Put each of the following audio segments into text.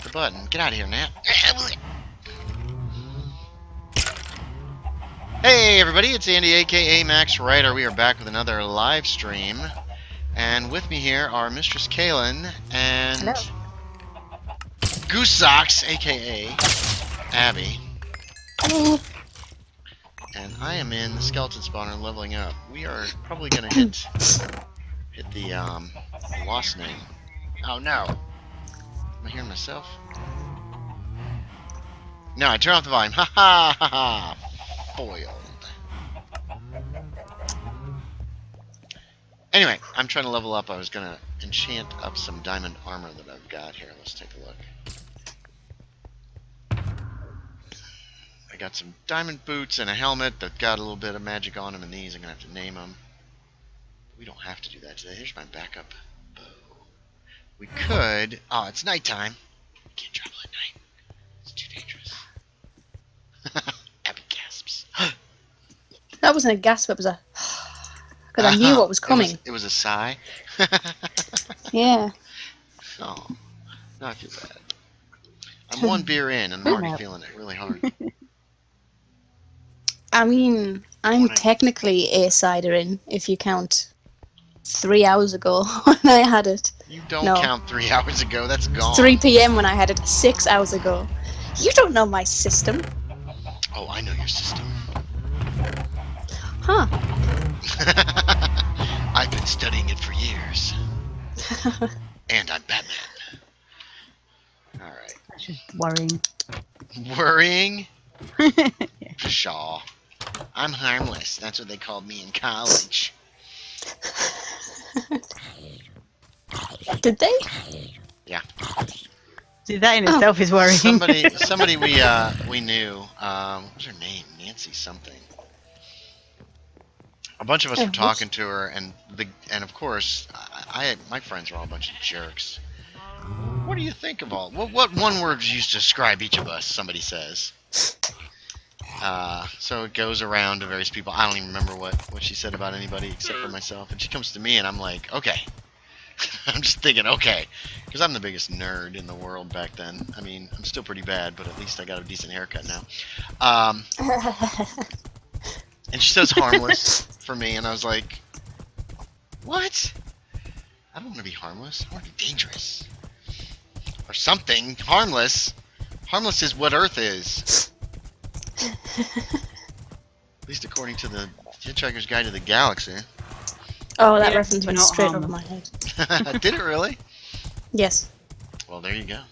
the button. Get out of here, Nat. Hey everybody, it's Andy aka Max Writer. We are back with another live stream. And with me here are Mistress Kaylin and Hello. Goose Socks aka Abby. Hello. And I am in the skeleton spawner leveling up. We are probably gonna hit the lost name. Oh no. Am I hearing myself? No, I turn off the volume. Ha ha ha ha. Foiled. Anyway, I'm trying to level up. I was gonna enchant up some diamond armor that I've got here. Let's take a look. I got some diamond boots and a helmet that got a little bit of magic on them, and these I'm gonna have to name them. We don't have to do that today. Here's my backup bow. We could. Oh, it's nighttime. We can't travel at night. It's too dangerous. Abby gasps. That wasn't a gasp, it was a... Because I knew what was coming. It was a sigh. Yeah. Oh, now I feel bad. I'm one beer in, and I'm already feeling it really hard. I mean, I'm technically a cider in, if you count 3 hours ago when I had it. You don't count 3 hours ago, that's gone. 3 p.m. when I had it, 6 hours ago. You don't know my system. Oh, I know your system. Huh. I've been studying it for years. And I'm Batman. Alright. Just worrying. Worrying? Pshaw. I'm harmless. That's what they called me in college. Did they? Yeah. See, that in itself is worrying. Somebody we knew. What was her name? Nancy something. A bunch of us were talking to her, and of course, my friends are all a bunch of jerks. What do you think of all? What one word you use to describe each of us? Somebody says. So it goes around to various people. I don't even remember what she said about anybody except for myself. And she comes to me, and I'm like, okay. I'm just thinking, okay, because I'm the biggest nerd in the world back then. I mean, I'm still pretty bad, but at least I got a decent haircut now. And she says harmless for me, and I was like, what? I don't want to be harmless. I want to be dangerous. Or something. Harmless. Harmless is what Earth is. At least according to the Hitchhiker's Guide to the Galaxy. Oh, that reference went straight over my head. Did it really? Yes. Well, there you go.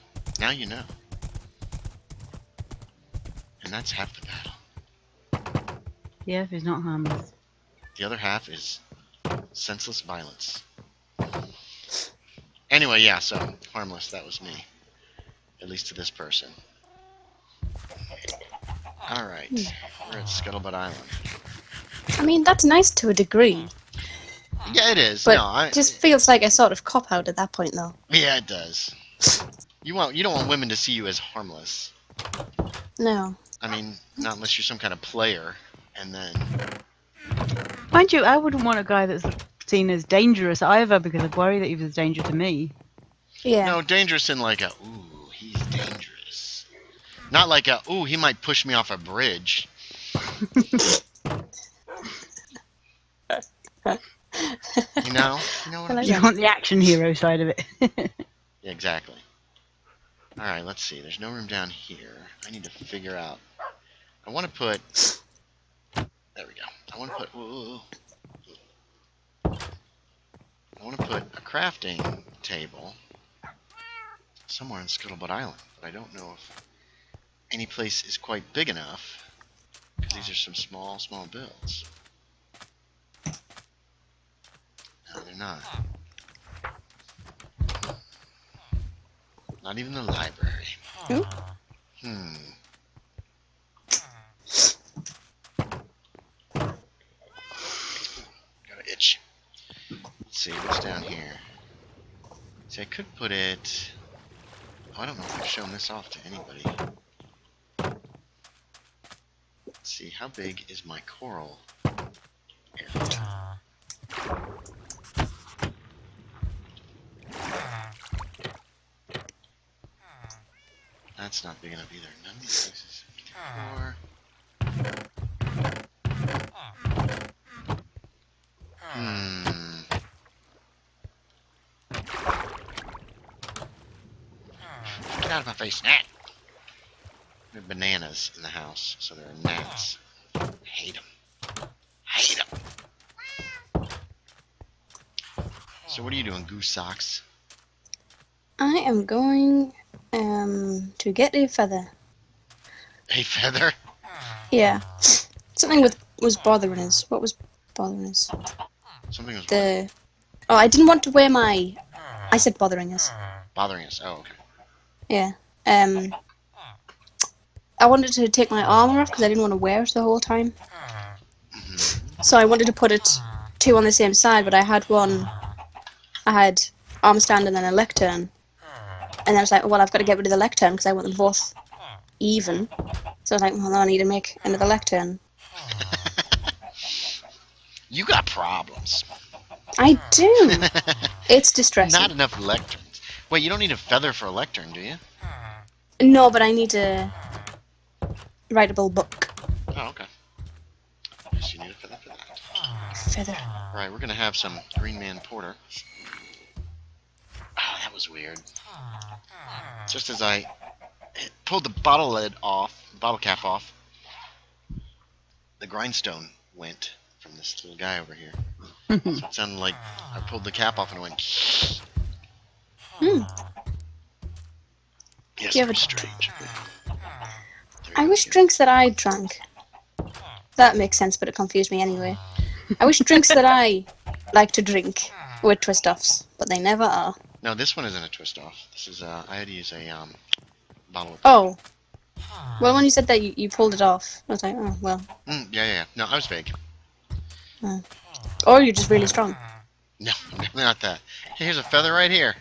Now you know. And that's half the battle. Yeah, if he's not harmless. The other half is senseless violence. Anyway, yeah, so harmless, that was me. At least to this person. Alright, we're at Scuttlebutt Island. I mean, that's nice to a degree. Yeah, it is. But no, it just feels like a sort of cop-out at that point, though. Yeah, it does. You don't want women to see you as harmless. No. I mean, not unless you're some kind of player, and then... Mind you, I wouldn't want a guy that's seen as dangerous either, because I'd worry that he was a danger to me. Yeah. No, dangerous in like a, ooh, he's dangerous. Not like a, ooh, he might push me off a bridge. You know what I'm saying? You want the action hero side of it. Yeah, exactly. Alright, let's see. There's no room down here. I need to figure out. I want to put... There we go. I want to put... Ooh. I want to put a crafting table somewhere on Scuttlebutt Island, but I don't know if any place is quite big enough, because these are some small builds. No, they're not. Not even the library. Ooh. Got an itch. Let's see, what's down here? See, I could put it... Oh, I don't know if I've shown this off to anybody. Let's see, how big is my coral area? That's not big enough either. None of these places. 4. Get out of my face, gnat! There are bananas in the house, so there are gnats. I hate them. Hate them. So what are you doing, goose socks? I am going to get a feather. A feather? Yeah. Something was bothering us. What was bothering us? Something was Oh, I didn't want to wear my... I said bothering us. bothering us. Oh, okay. Yeah. I wanted to take my armor off because I didn't want to wear it the whole time. So I wanted to put it 2 on the same side, but I had armor stand and then a lectern. And I was like, well, I've got to get rid of the lectern because I want them both even. So I was like, well, I need to make another lectern. You got problems. I do. It's distressing. Not enough lecterns. Wait, you don't need a feather for a lectern, do you? No, but I need a writable book. Oh, okay. Yes, you need a feather for that. Feather. Alright, we're gonna have some Green Man Porter. Oh, that was weird. Just as I pulled the bottle cap off, the grindstone went from this little guy over here. So it sounded like I pulled the cap off and it went. Yes, Do you have very a strange. I wish drinks that I drank. That makes sense, but it confused me anyway. I wish drinks that I like to drink were twist-offs, but they never are. No, this one isn't a twist off. This is I had to use a bottle of. Oh. Well, when you said that, you pulled it off. I was like, oh, well. Yeah. No, I was vague. Or you're just really strong. No, not that. Hey, here's a feather right here.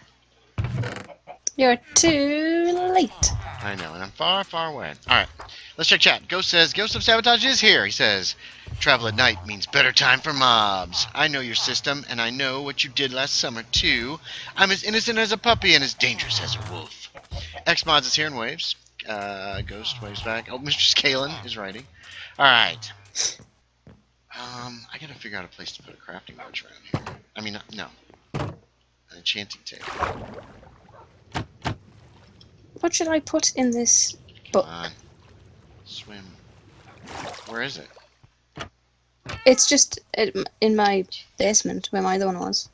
You're too late. I know, and I'm far, far away. Alright, let's check chat. Ghost says, Ghost of Sabotage is here. He says, travel at night means better time for mobs. I know your system, and I know what you did last summer, too. I'm as innocent as a puppy and as dangerous as a wolf. Xmods is here in waves. Ghost waves back. Oh, Mr. Scalen is writing. Alright. I gotta figure out a place to put a crafting bench around here. I mean, no. An enchanting table. What should I put in this book? Come on. Swim. Where is it? It's just in my basement, where my other one was.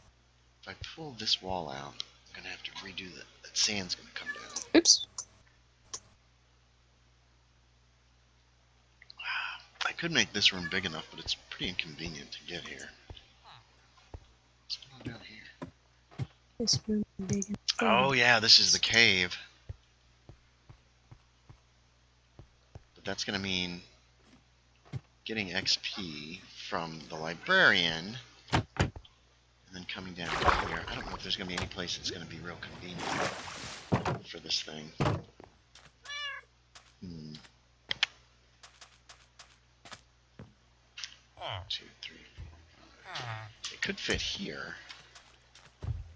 If I pull this wall out, I'm gonna have to redo that. That sand's gonna come down. Oops. I could make this room big enough, but it's pretty inconvenient to get here. What's going on down here? This room big. Oh yeah, this is the cave. But that's gonna mean getting XP from the librarian and then coming down here. I don't know if there's gonna be any place that's gonna be real convenient for this thing. 2, 3, 4, 5. It could fit here,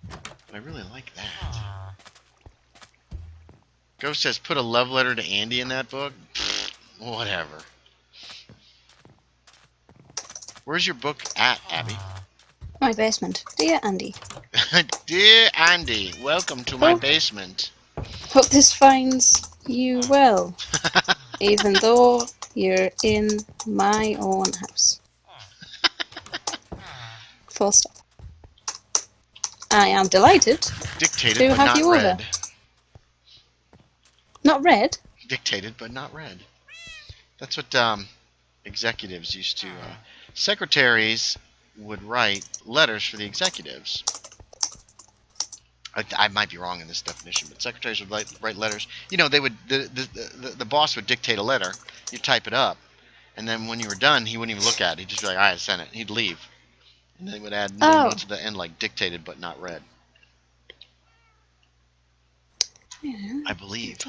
but I really like that. Ghost says, put a love letter to Andy in that book? Pfft, whatever. Where's your book at, Abby? My basement. Dear Andy. Dear Andy, welcome to my basement. Hope this finds you well, even though you're in my own house. Full stop. I am delighted Dictated, to but have not you read. over. Not read? Dictated, but not read. That's what executives used to... secretaries would write letters for the executives. I might be wrong in this definition, but secretaries would write letters. You know, they would the boss would dictate a letter. You'd type it up, and then when you were done, he wouldn't even look at it. He'd just be like, "All right, I sent it." He'd leave, and then he would add little notes at the end like "dictated but not read." Yeah, I believe.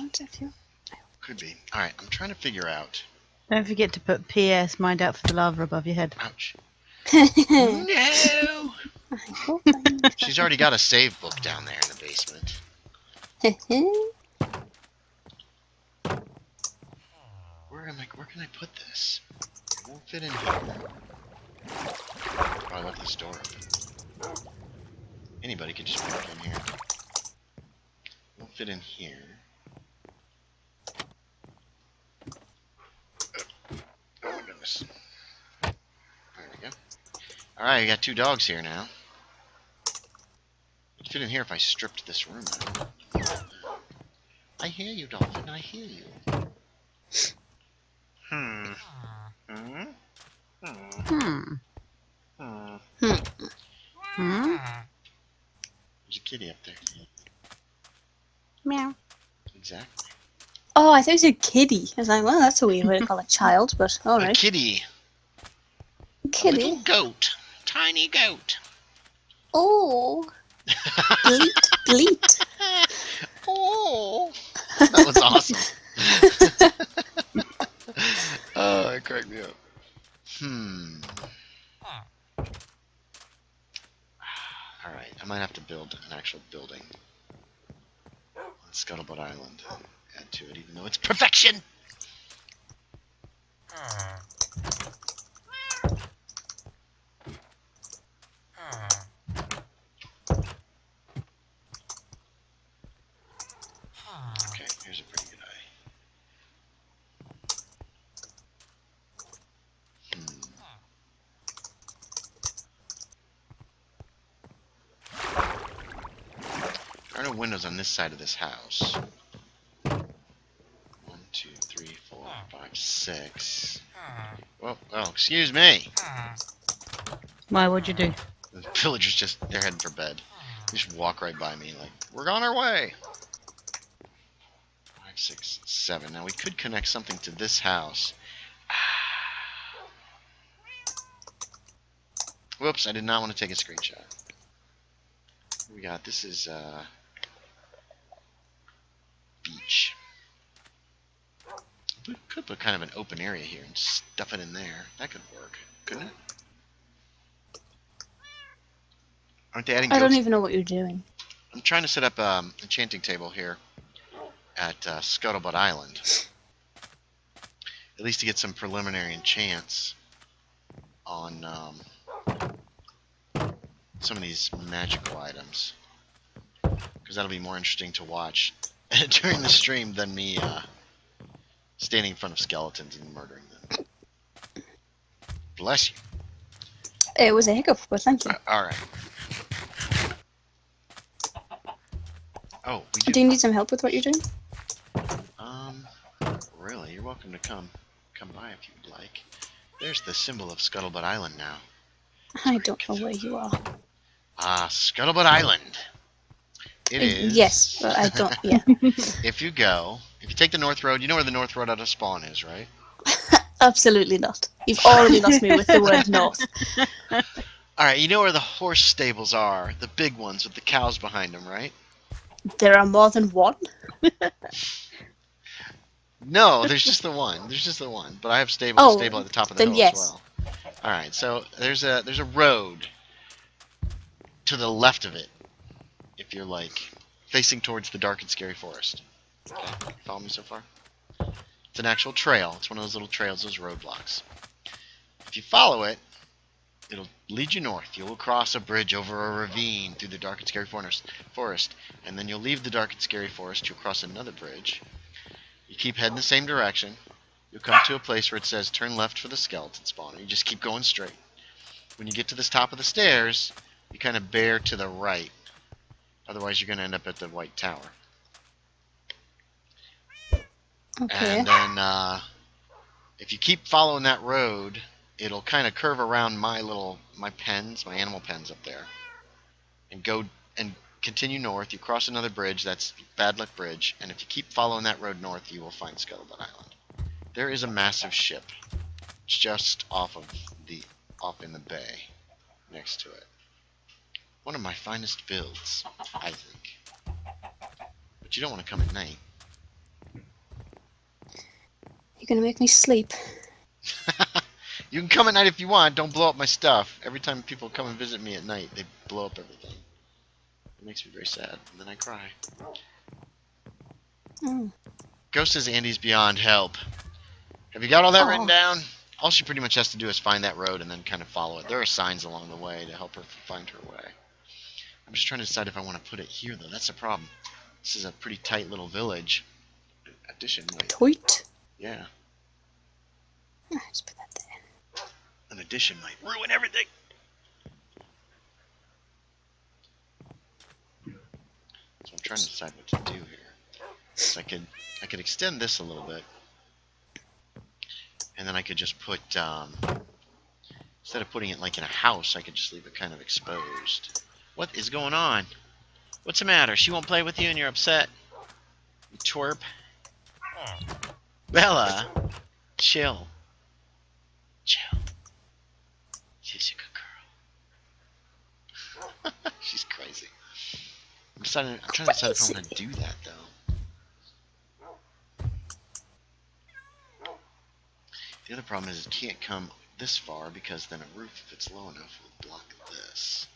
Could be. All right, I'm trying to figure out. Don't forget to put PS mind out for the lava above your head. Ouch. No! She's already got a save book down there in the basement. I'm like, where can I put this? It won't fit in here. Oh, I left this door open. Anybody could just walk in here. It won't fit in here. Oh my goodness. There we go. Alright, I got 2 dogs here now. It'd fit in here if I stripped this room out. I hear you, Dolphin. I hear you. Hmm. Hmm? Hmm. Hmm. Hmm. There's a kitty up there. Meow. Exactly. Oh, I thought you said kiddie. I was like, well, that's a weird way to call a child, but A alright. kitty. A Kitty. little goat. Tiny goat. Oh. Bleat, bleat. Oh. That was awesome. Oh, that cracked me up. Alright, I might have to build an actual building on Scuttlebutt Island and add to it, even though it's perfection! Okay, here's a pretty good eye. There are no windows on this side of this house. 1, 2, 3, 4, 5, 6. Well, excuse me. Why? What'd you do? The villagers just, they're heading for bed. They just walk right by me like, we're on our way. 5, 6, 7. Now we could connect something to this house. Whoops, I did not want to take a screenshot. What we got? This is beach. We could put kind of an open area here and stuff it in there. That could work, couldn't it? Aren't they adding I don't goats? even know what you're doing. I'm trying to set up an enchanting table here at Scuttlebutt Island. At least to get some preliminary enchants on some of these magical items. Because that'll be more interesting to watch during the stream than me standing in front of skeletons and murdering them. Bless you. It was a hiccup, but thank you. Alright. Oh, we Do you need some help with what you're doing? Really? You're welcome to come by if you would like. There's the symbol of Scuttlebutt Island now. I don't know where you are. Ah, Scuttlebutt Island. It is. Yes, but I don't. Yeah. If you take the North Road, you know where the North Road out of spawn is, right? Absolutely not. You've already lost me with the word north. Alright, you know where the horse stables are, the big ones with the cows behind them, right? There are more than one? No, there's just the one. There's just the one. But I have stable at the top of the then hill yes. as well. Alright, so there's a road to the left of it, if you're like facing towards the dark and scary forest. Okay, follow me so far? It's an actual trail. It's one of those little trails, those roadblocks. If you follow it, it'll lead you north. You'll cross a bridge over a ravine through the dark and scary forest, and then you'll leave the dark and scary forest. You'll cross another bridge. You keep heading the same direction. You'll come to a place where it says turn left for the skeleton spawner. You just keep going straight. When you get to this top of the stairs, you kind of bear to the right. Otherwise, you're going to end up at the White Tower. Okay. And then, if you keep following that road, it'll kind of curve around my pens, my animal pens up there, and go and continue north. You cross another bridge, that's Bad Luck Bridge, and if you keep following that road north, you will find Scuttlebutt Island. There is a massive ship just off in the bay next to it. One of my finest builds, I think. But you don't want to come at night. You're gonna make me sleep. You can come at night if you want. Don't blow up my stuff. Every time people come and visit me at night, they blow up everything. It makes me very sad, and then I cry. Oh. Ghost says Andy's beyond help. Have you got all that written Oh. down? All she pretty much has to do is find that road and then kind of follow it. There are signs along the way to help her find her way. I'm just trying to decide if I want to put it here, though. That's the problem. This is a pretty tight little village. Addition might... Toit. Yeah. Just put that there. An addition might ruin everything. So I'm trying to decide what to do here. So I could extend this a little bit. And then I could just put, instead of putting it like in a house, I could just leave it kind of exposed. What is going on? What's the matter? She won't play with you and you're upset? You twerp. Bella, chill. Chill. She's a good girl. She's crazy. I'm trying to decide if I want to do that, though. The other problem is it can't come this far because then a roof, if it's low enough, will block this.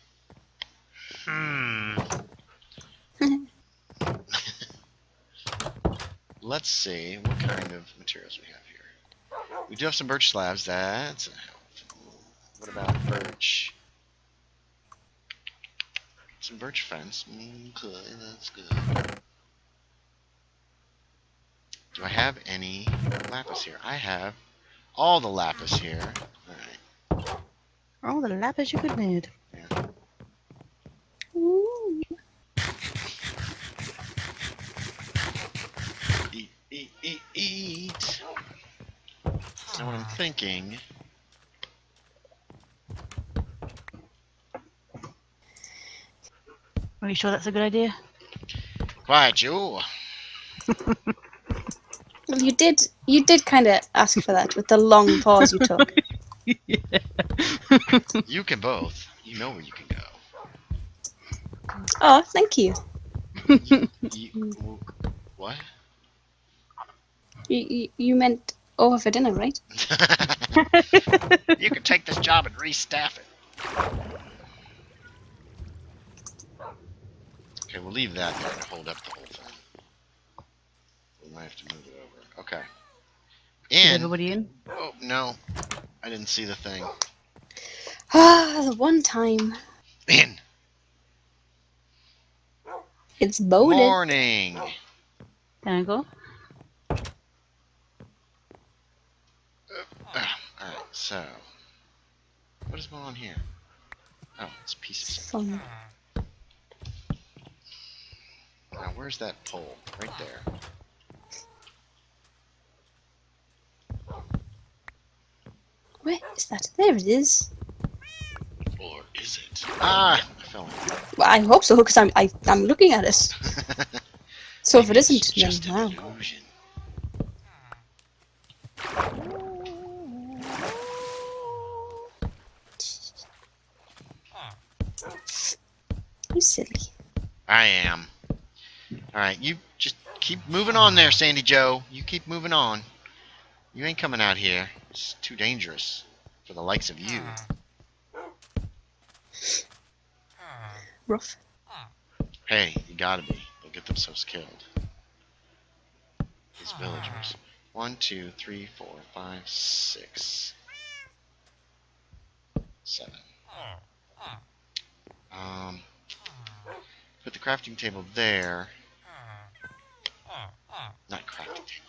Let's see what kind of materials we have here. We do have some birch slabs. That's helpful. What about birch? Some birch fence. Okay, that's good. Do I have any lapis here? I have all the lapis here. Alright. All the lapis you could need. Yeah. Ooh. Eat. So what I'm thinking... Are you sure that's a good idea? Quiet, you! Well, you did kind of ask for that with the long pause you took. You can both. You know where you can go. Oh, thank you. What? You meant over for dinner, right? You can take this job and restaff it. Okay, we'll leave that there to hold up the whole thing. We might have to move it over. Okay. Is everybody in? Oh, no. I didn't see the thing. Ah, the one time. In! It's boated. Morning! Can I go? Alright, so... What is going on here? Oh, it's pieces. Fun. Now, where's that pole? Right there. Where is that? There it is. Or is it? Ah! I fell in. Well, I hope so, because I'm looking at it. So if it Maybe it's isn't, just then an wow. illusion. You silly. I am. Alright, you just keep moving on there, Sandy Joe. You keep moving on. You ain't coming out here. It's too dangerous for the likes of you. Rough. Hey, you gotta be. They'll get themselves killed. These villagers. 1, 2, 3, 4, 5, 6, 7. Put the crafting table there. Not crafting table.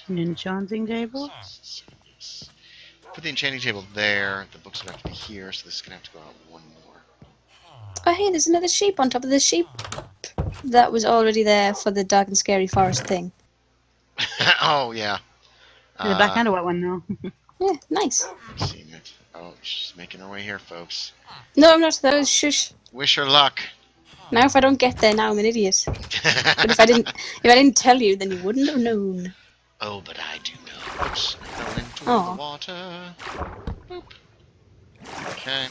An enchanting table? Yes. Put the enchanting table there. The books would have to be here, so this is gonna have to go out one more. Oh hey, there's another sheep on top of the sheep that was already there for the dark and scary forest thing. Oh yeah. The black and a white one now. Yeah, nice. Seen it. Oh, she's making her way here, folks. No, I'm not. That was shush. Wish her luck. Now if I don't get there, now I'm an idiot. But if I didn't tell you, then you wouldn't have known. Oh, but I do know. Oops, I fell into Aw. the water. Boop. Okay.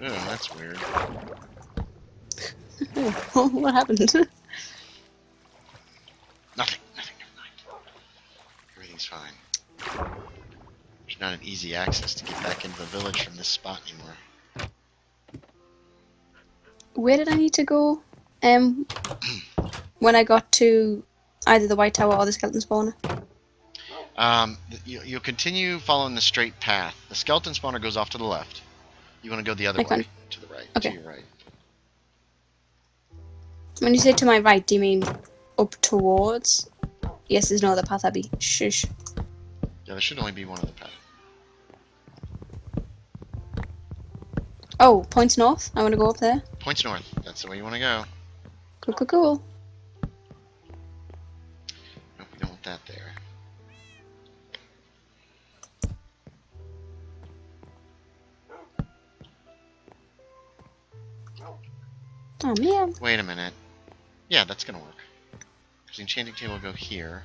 Oh, that's weird. Oh, what happened? Nothing, never mind. Everything's fine. There's not an easy access to get back into the village from this spot anymore. Where did I need to go? When I got to either the White Tower or the skeleton spawner. You'll continue following the straight path. The skeleton spawner goes off to the left. You want to go the other Like way, when- to the right, Okay. to your right. When you say to my right, do you mean up towards? Yes, there's no other path, Abby. Shush. Yeah, there should only be one other path. Oh, points north. I want to go up there. Points north. That's the way you want to go. Cool, cool, cool. Nope, we don't want that there. Oh, man. Wait a minute. Yeah, that's gonna work. Because the enchanting table will go here.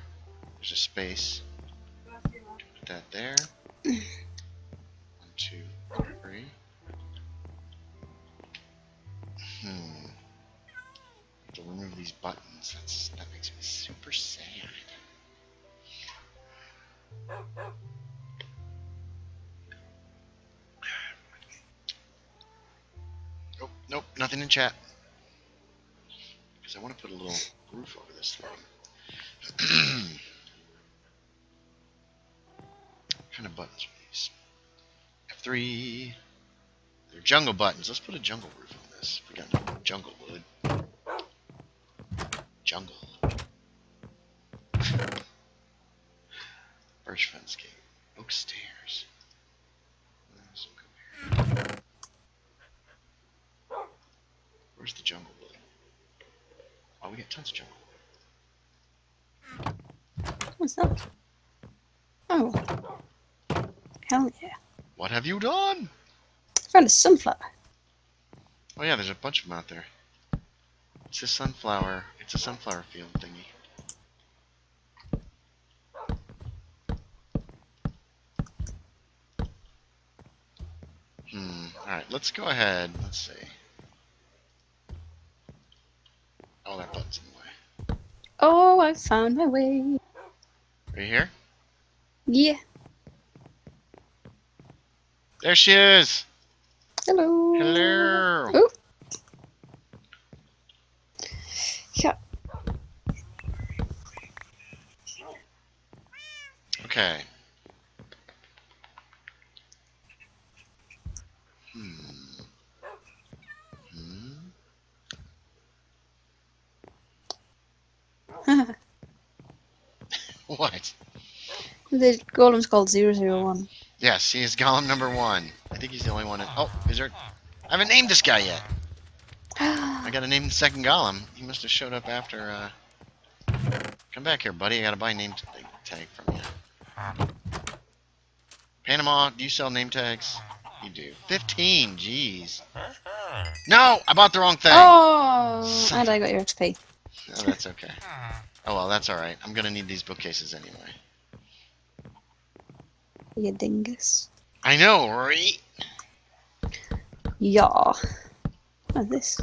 There's a space. Put that there. 1, 2, 3. To remove these buttons. That makes me super sad. Oh, nope, nothing in chat. Because I want to put a little roof over this thing. What kind of buttons are these? F3. They're jungle buttons. Let's put a jungle roof on this. We got no jungle wood. Jungle. Birch fence gate. Oak stairs. Where's the jungle wood? Oh, we got tons of jungle wood. What's that? Oh. Hell yeah. What have you done? I found a sunflower. Oh yeah, there's a bunch of them out there. It's a sunflower. It's a sunflower field thingy. Alright, let's go ahead. Let's see. Oh, that button's in the way. Oh, I found my way. Are you here? Yeah. There she is! Hello. Hello! Oh. Yeah. Okay. What? The golem's called 001. Yes, he is golem number 1. I think he's the only one. Oh, is there? I haven't named this guy yet. I gotta name the second golem. He must have showed up after. Come back here, buddy. I gotta buy a name tag from you. Panama, do you sell name tags? You do. 15. Jeez. No, I bought the wrong thing. Oh, and I got your XP. Oh, that's okay. Oh well, that's all right. I'm gonna need these bookcases anyway. You dingus. I know, right? Yeah. What's this?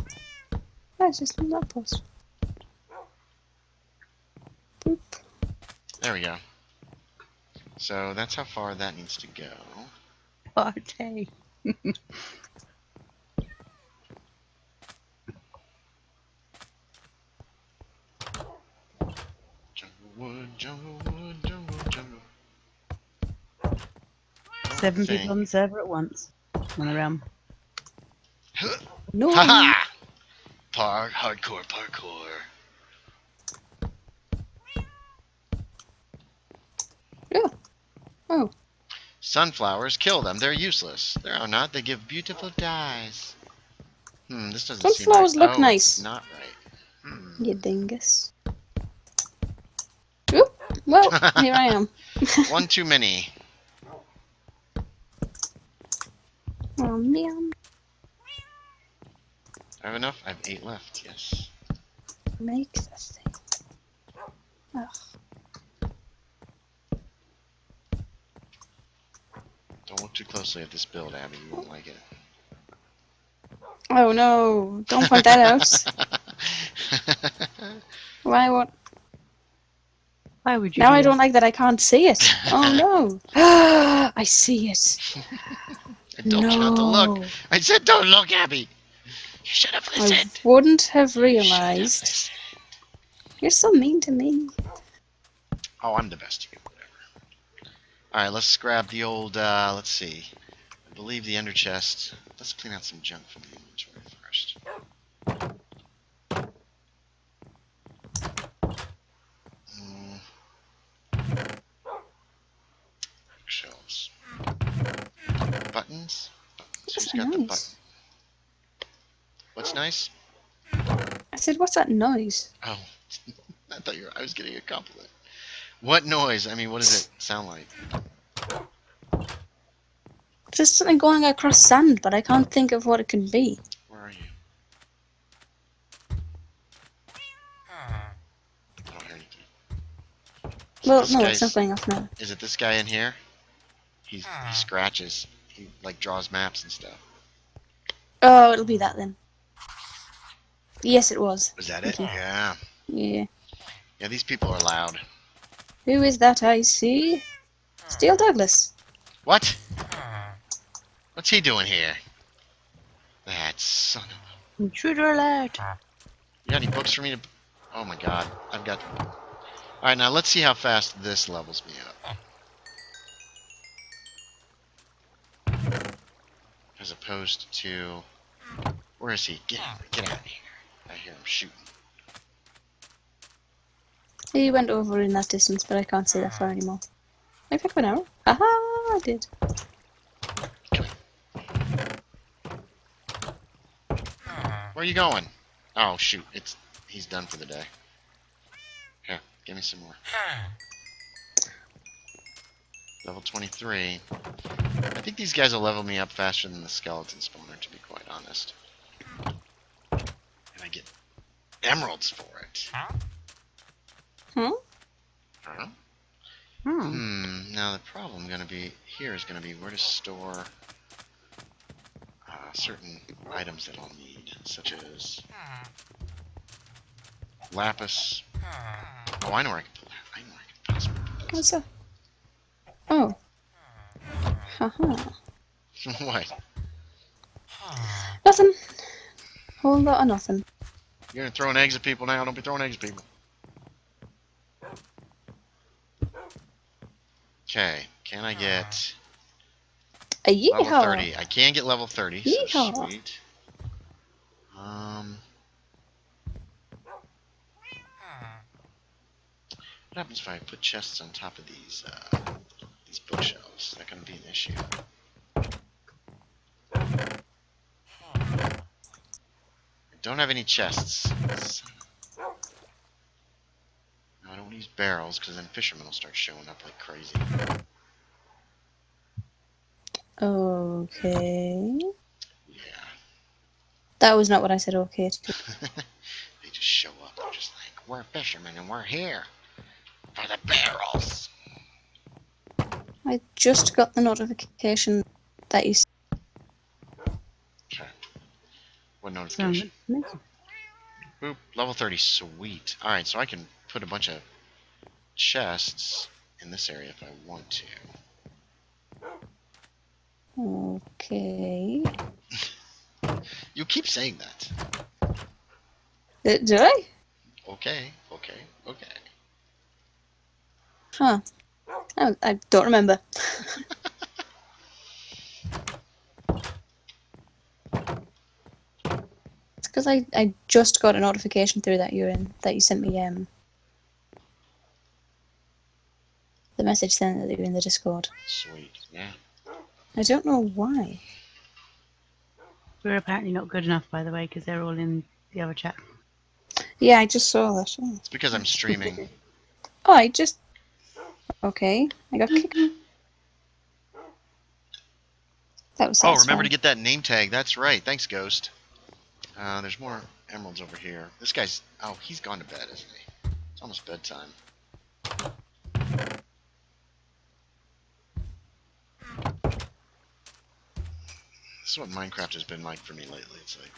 That's just a lamppost. Boop. There we go. So that's how far that needs to go. Party. Jungle wood, jungle wood, jungle, jungle. 7 people on the server at once. Run around. No. Haha! Hardcore parkour. Yeah. Oh. Sunflowers, kill them. They're useless. They are not. They give beautiful dyes. This doesn't Sunflowers seem right. look Oh, nice. it's not right. You dingus. Oop. Well, here I am. One too many. Oh, man. I have enough? I have 8 left, yes. Make the thing. Ugh. Don't look too closely at this build, Abby. You won't like it. Oh no! Don't point that out. Why? What? Why would you? Now do I that? don't like that I can't see it. Oh no! I see it. I told you not to look. I said don't look, Abby. should have I listened. wouldn't have You should have realised. listened. You're so mean to me. Oh, I'm the best to you. Whatever. Alright, let's grab the old, let's see. I believe the ender chest. Let's clean out some junk from the inventory first. Shelves. Buttons? Who's What's got that the button? noise? What's nice? I said, what's that noise? Oh, I thought I was getting a compliment. What noise? I mean, what does it sound like? There's something going across sand, but I can't think of what it could be. Where are you? I don't hear anything. Well, This no, guy's- it's not going off now. Is it this guy in here? He scratches. He like draws maps and stuff. Oh, it'll be that then. Yes, it was. Was that Thank it? you. Yeah. Yeah. Yeah, these people are loud. Who is that I see? Steele Douglas. What? What's he doing here? That son of a... Intruder alert! You got any books for me to... Oh my god. I've got... Alright, now let's see how fast this levels me up. As opposed to... Where is he? Get out of here. I hear him shooting. He went over in that distance, but I can't see that far anymore. I picked an arrow. Haha, I did. Where are you going? Oh shoot, he's done for the day. Here, give me some more. Level 23. I think these guys will level me up faster than the skeleton spawner, to be quite honest. And I get emeralds for it. Hmm? Huh? Hmm. Now the problem here is gonna be where to store certain items that I'll need, such as lapis. Oh, I know where I can put that. I know where I can possibly put What's that? Oh. Haha. that. What? Nothing. Whole lot of nothing. You're gonna throw eggs at people now? Don't be throwing eggs at people. Okay, can I get A level yeehaw! 30? I can get level 30, so Yeehaw. sweet. What happens if I put chests on top of these bookshelves? Is that gonna be an issue? I don't have any chests. No, I don't use barrels, because then fishermen will start showing up like crazy. Okay. Yeah. That was not what I said okay to. They just show up. They're just like, we're fishermen and we're here for the barrels. I just got the notification that you... Okay. What notification? Amazing. Boop. Level 30. Sweet. Alright, so I can put a bunch of chests in this area if I want to. Okay. You keep saying that. Do I? Okay, okay, okay. Huh. I don't remember. It's because I just got a notification through that you sent me the message saying that you're in the Discord. Sweet, yeah. I don't know why. We're apparently not good enough, by the way, because they're all in the other chat. Yeah, I just saw that. Oh, It's because I'm streaming. I just... Okay, I got kicked. That was Oh, remember satisfying. to get that name tag. That's right. Thanks, Ghost. There's more emeralds over here. This guy's... Oh, he's gone to bed, isn't he? It's almost bedtime. This is what Minecraft has been like for me lately. It's like,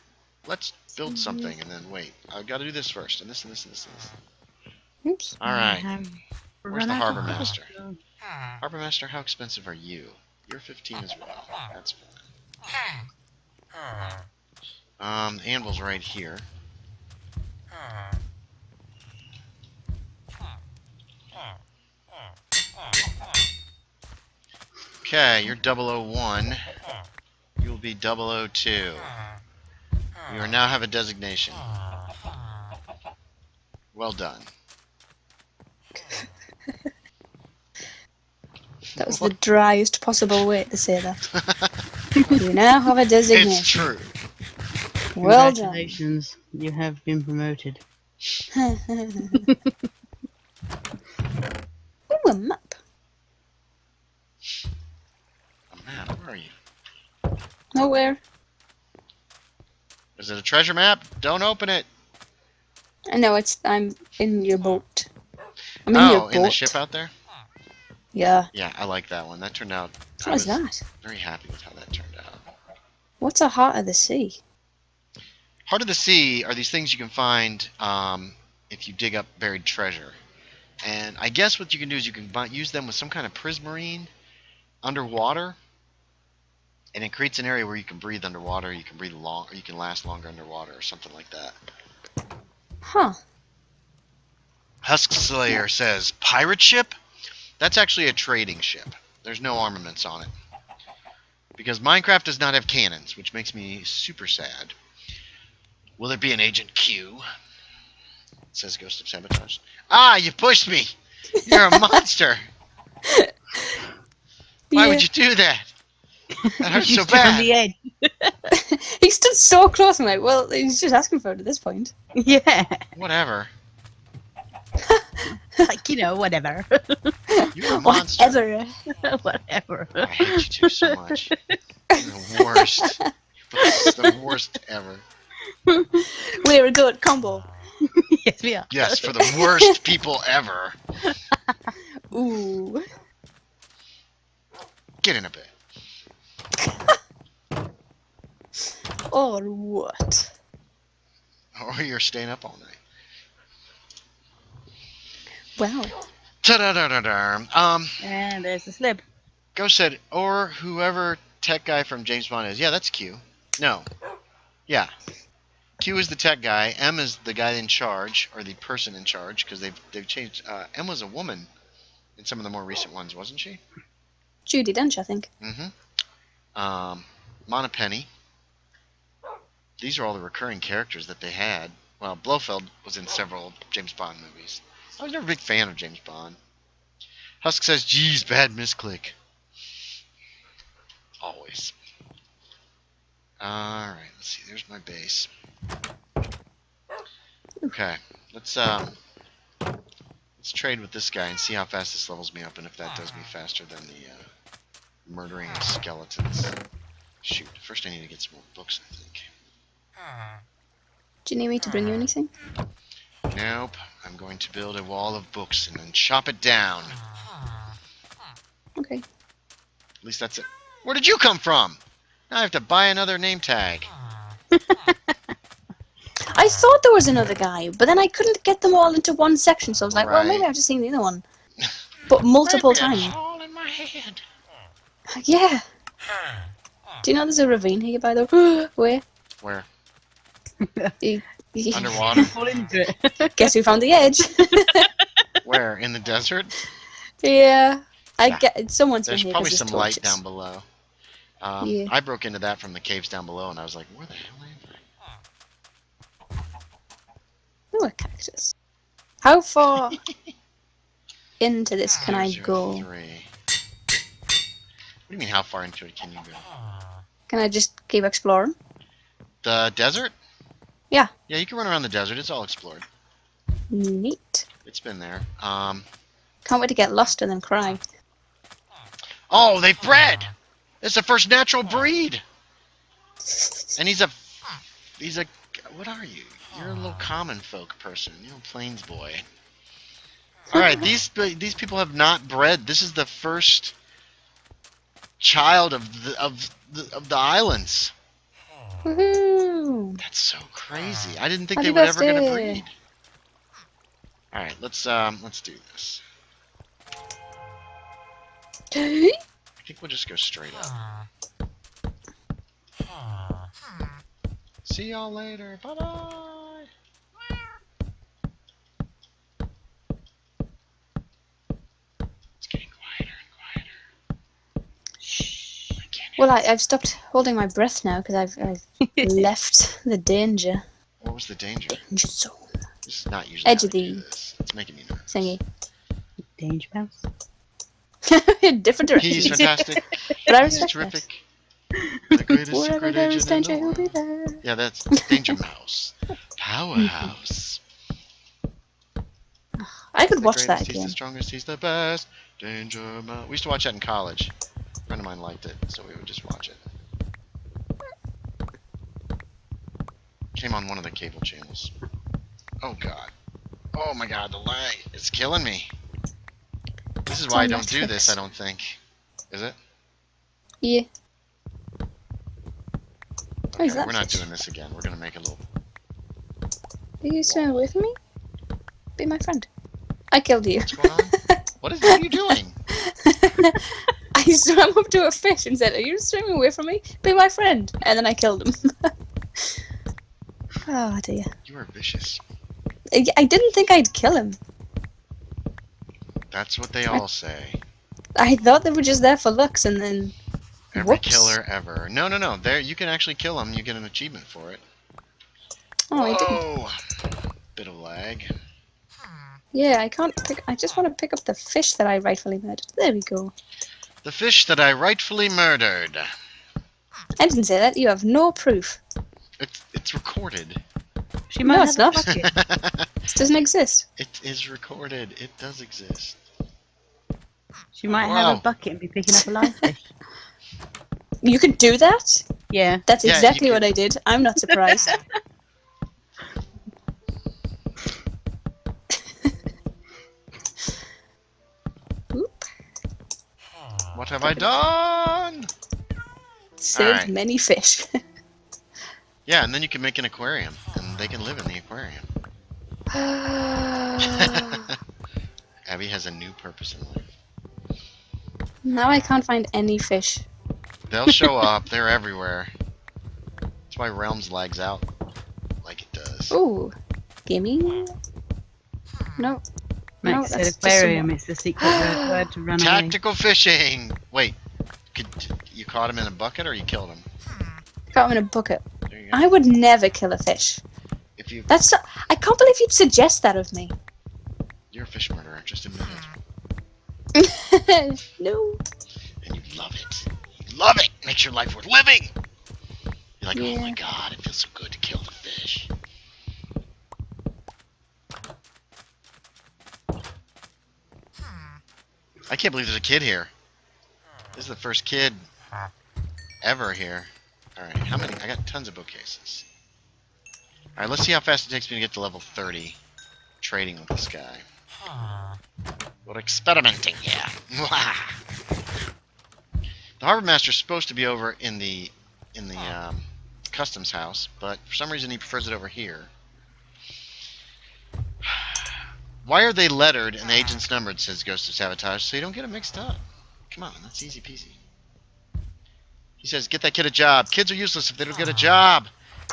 let's build something, and then wait, I've got to do this first, and this, and this, and this, and this. Oops. Alright. Where's the Harbor Master? Master? Harbor Master, how expensive are you? You're 15 as well. That's fine. anvil's right here. Okay, you're 001. You will be 002. You now have a designation. Well done. That was the driest possible way to say that. You now have a designation. It's true. Well done. Congratulations, you have been promoted. Ooh, a map. A map? Where are you? Nowhere. Is it a treasure map? Don't open it. I know I'm in your boat. I'm in your boat. In the ship out there? Yeah. Yeah, I like that one. That turned out... What was that? Very happy with how that turned out. What's a heart of the sea? Heart of the Sea are these things you can find if you dig up buried treasure. And I guess what you can do is you can use them with some kind of prismarine underwater, and it creates an area where you can breathe underwater, you can breathe long, or you can last longer underwater, or something like that. Huh. Husk Slayer says, pirate ship? That's actually a trading ship. There's no armaments on it. Because Minecraft does not have cannons, which makes me super sad. Will there be an Agent Q? Says Ghost of Sabotage. Ah, you pushed me! You're a monster! Why would you do that? That hurts so bad. On the edge. He stood so close. I'm like, well, he's just asking for it at this point. Yeah. Whatever. Like, whatever. You're a monster. Whatever. Whatever. I hate you two so much. You're the worst. It's the worst ever. We're a good combo. Yes, we are. Yes, for the worst people ever. Ooh. Get in a bit. Or what? Or you're staying up all night. Well. Ta-da-da-da-da. And there's the slip. Ghost said, or whoever tech guy from James Bond is. Yeah, that's Q. No. Yeah. Q is the tech guy. M is the guy in charge, or the person in charge, because they've changed. M was a woman in some of the more recent ones, wasn't she? Judi Dench, I think. Mm-hmm. Montepenny. These are all the recurring characters that they had. Well, Blofeld was in several James Bond movies. I was never a big fan of James Bond. Husk says, geez, bad misclick. Always. Alright, let's see. There's my base. Okay. Let's trade with this guy and see how fast this levels me up, and if that does me faster than the murdering skeletons. Shoot. First I need to get some more books, I think. Do you need me to bring you anything? Nope. I'm going to build a wall of books and then chop it down. Okay. At least that's it. Where did you come from? Now I have to buy another name tag. I thought there was another guy, but then I couldn't get them all into one section, so I was like, well, maybe Right. I've just seen the other one. But multiple Maybe a times. hole in my head. Yeah. Do you know there's a ravine here, by the way? Where? You- Underwater? Fall into it. Guess who found the edge? Where? In the desert? Yeah. Yeah. Someone's been There's here probably 'cause some there's light torches. down below. Yeah. I broke into that from the caves down below, and I was like, where the hell am I? Oh, a cactus. How far into this can I 003. go? What do you mean, how far into it can you go? Can I just keep exploring? The desert? Yeah. Yeah, you can run around the desert. It's all explored. Neat. It's been there. Can't wait to get lost and then cry. Oh, they've bred! It's the first natural breed! And he's a... What are you? You're a little common folk person. You're a plains boy. Alright, these people have not bred. This is the first child of the islands. Woohoo! That's so crazy. I didn't think Happy they were ever gonna birthday. breed. Alright, let's do this. I think we'll just go straight up. See y'all later. Bye bye. It's getting quieter and quieter. Shh. I can't hear Well, I've stopped holding my breath now because I've left the danger What was the danger? zone. This is not usually Edge how of I do the this. It's making me nervous. thingy. Danger mouse. Different He's directions. fantastic. But I He's respect terrific. that. The greatest Wherever secret there is agent in danger, the he'll be world. there. Yeah, that's Danger Mouse. Powerhouse. I could The watch that greatest, he's the again. strongest, he's the best. Danger Mouse. We used to watch that in college. A friend of mine liked it, so we would just watch it. Came on one of the cable channels. Oh god. Oh my god, the lag. It's killing me. This is It's why I on don't do Netflix. this, I don't think. Is it? Yeah. What is Okay, that we're not fish? doing this again. We're gonna make a little... Are you swimming away from me? Be my friend. I killed you. What's going on? What are you doing? I swam up to a fish and said, "Are you swimming away from me? Be my friend." And then I killed him. Oh dear. You are vicious. I didn't think I'd kill him. That's what they all say. I thought they were just there for looks, and then Every whoops. killer ever. No. There, you can actually kill them. You get an achievement for it. Oh, I didn't. Whoa! Bit of lag. Yeah, I can't pick. I just want to pick up the fish that I rightfully murdered. There we go. The fish that I rightfully murdered. I didn't say that. You have no proof. It's recorded. She No, might it's have not. a bucket. This doesn't exist. It is recorded. It does exist. She might Wow. have a bucket and be picking up a live fish. You could do that. Yeah. That's Yeah, exactly you what I did. I'm not surprised. Oop. What have I done? Saved Alright. many fish. Yeah, and then you can make an aquarium, and they can live in the aquarium. Abby has a new purpose in life. Now I can't find any fish. They'll show up. They're everywhere. That's why Realms lags out like it does. Ooh. Gimme. No. No, Max said that's just aquarium. some- It's the secret word to run away. Tactical fishing! Wait, you caught him in a bucket or you killed him? Got him in a bucket. There you go. I would never kill a fish. If you, That's so, I can't believe you'd suggest that of me. you're a fish murderer, just admit it. No. And you love it. You love it! Makes your life worth living! You're like, oh Yeah. my god, it feels so good to kill the fish. I can't believe there's a kid here. This is the first kid ever here. Alright, how many? I got tons of bookcases. Alright, let's see how fast it takes me to get to level 30 trading with this guy. We're experimenting here. The harbor master's supposed to be over in the customs house, but for some reason he prefers it over here. Why are they lettered and the agent's numbered, says Ghost of Sabotage, so you don't get them mixed up? Come on, that's easy peasy. He says, get that kid a job. Kids are useless if they don't get a job.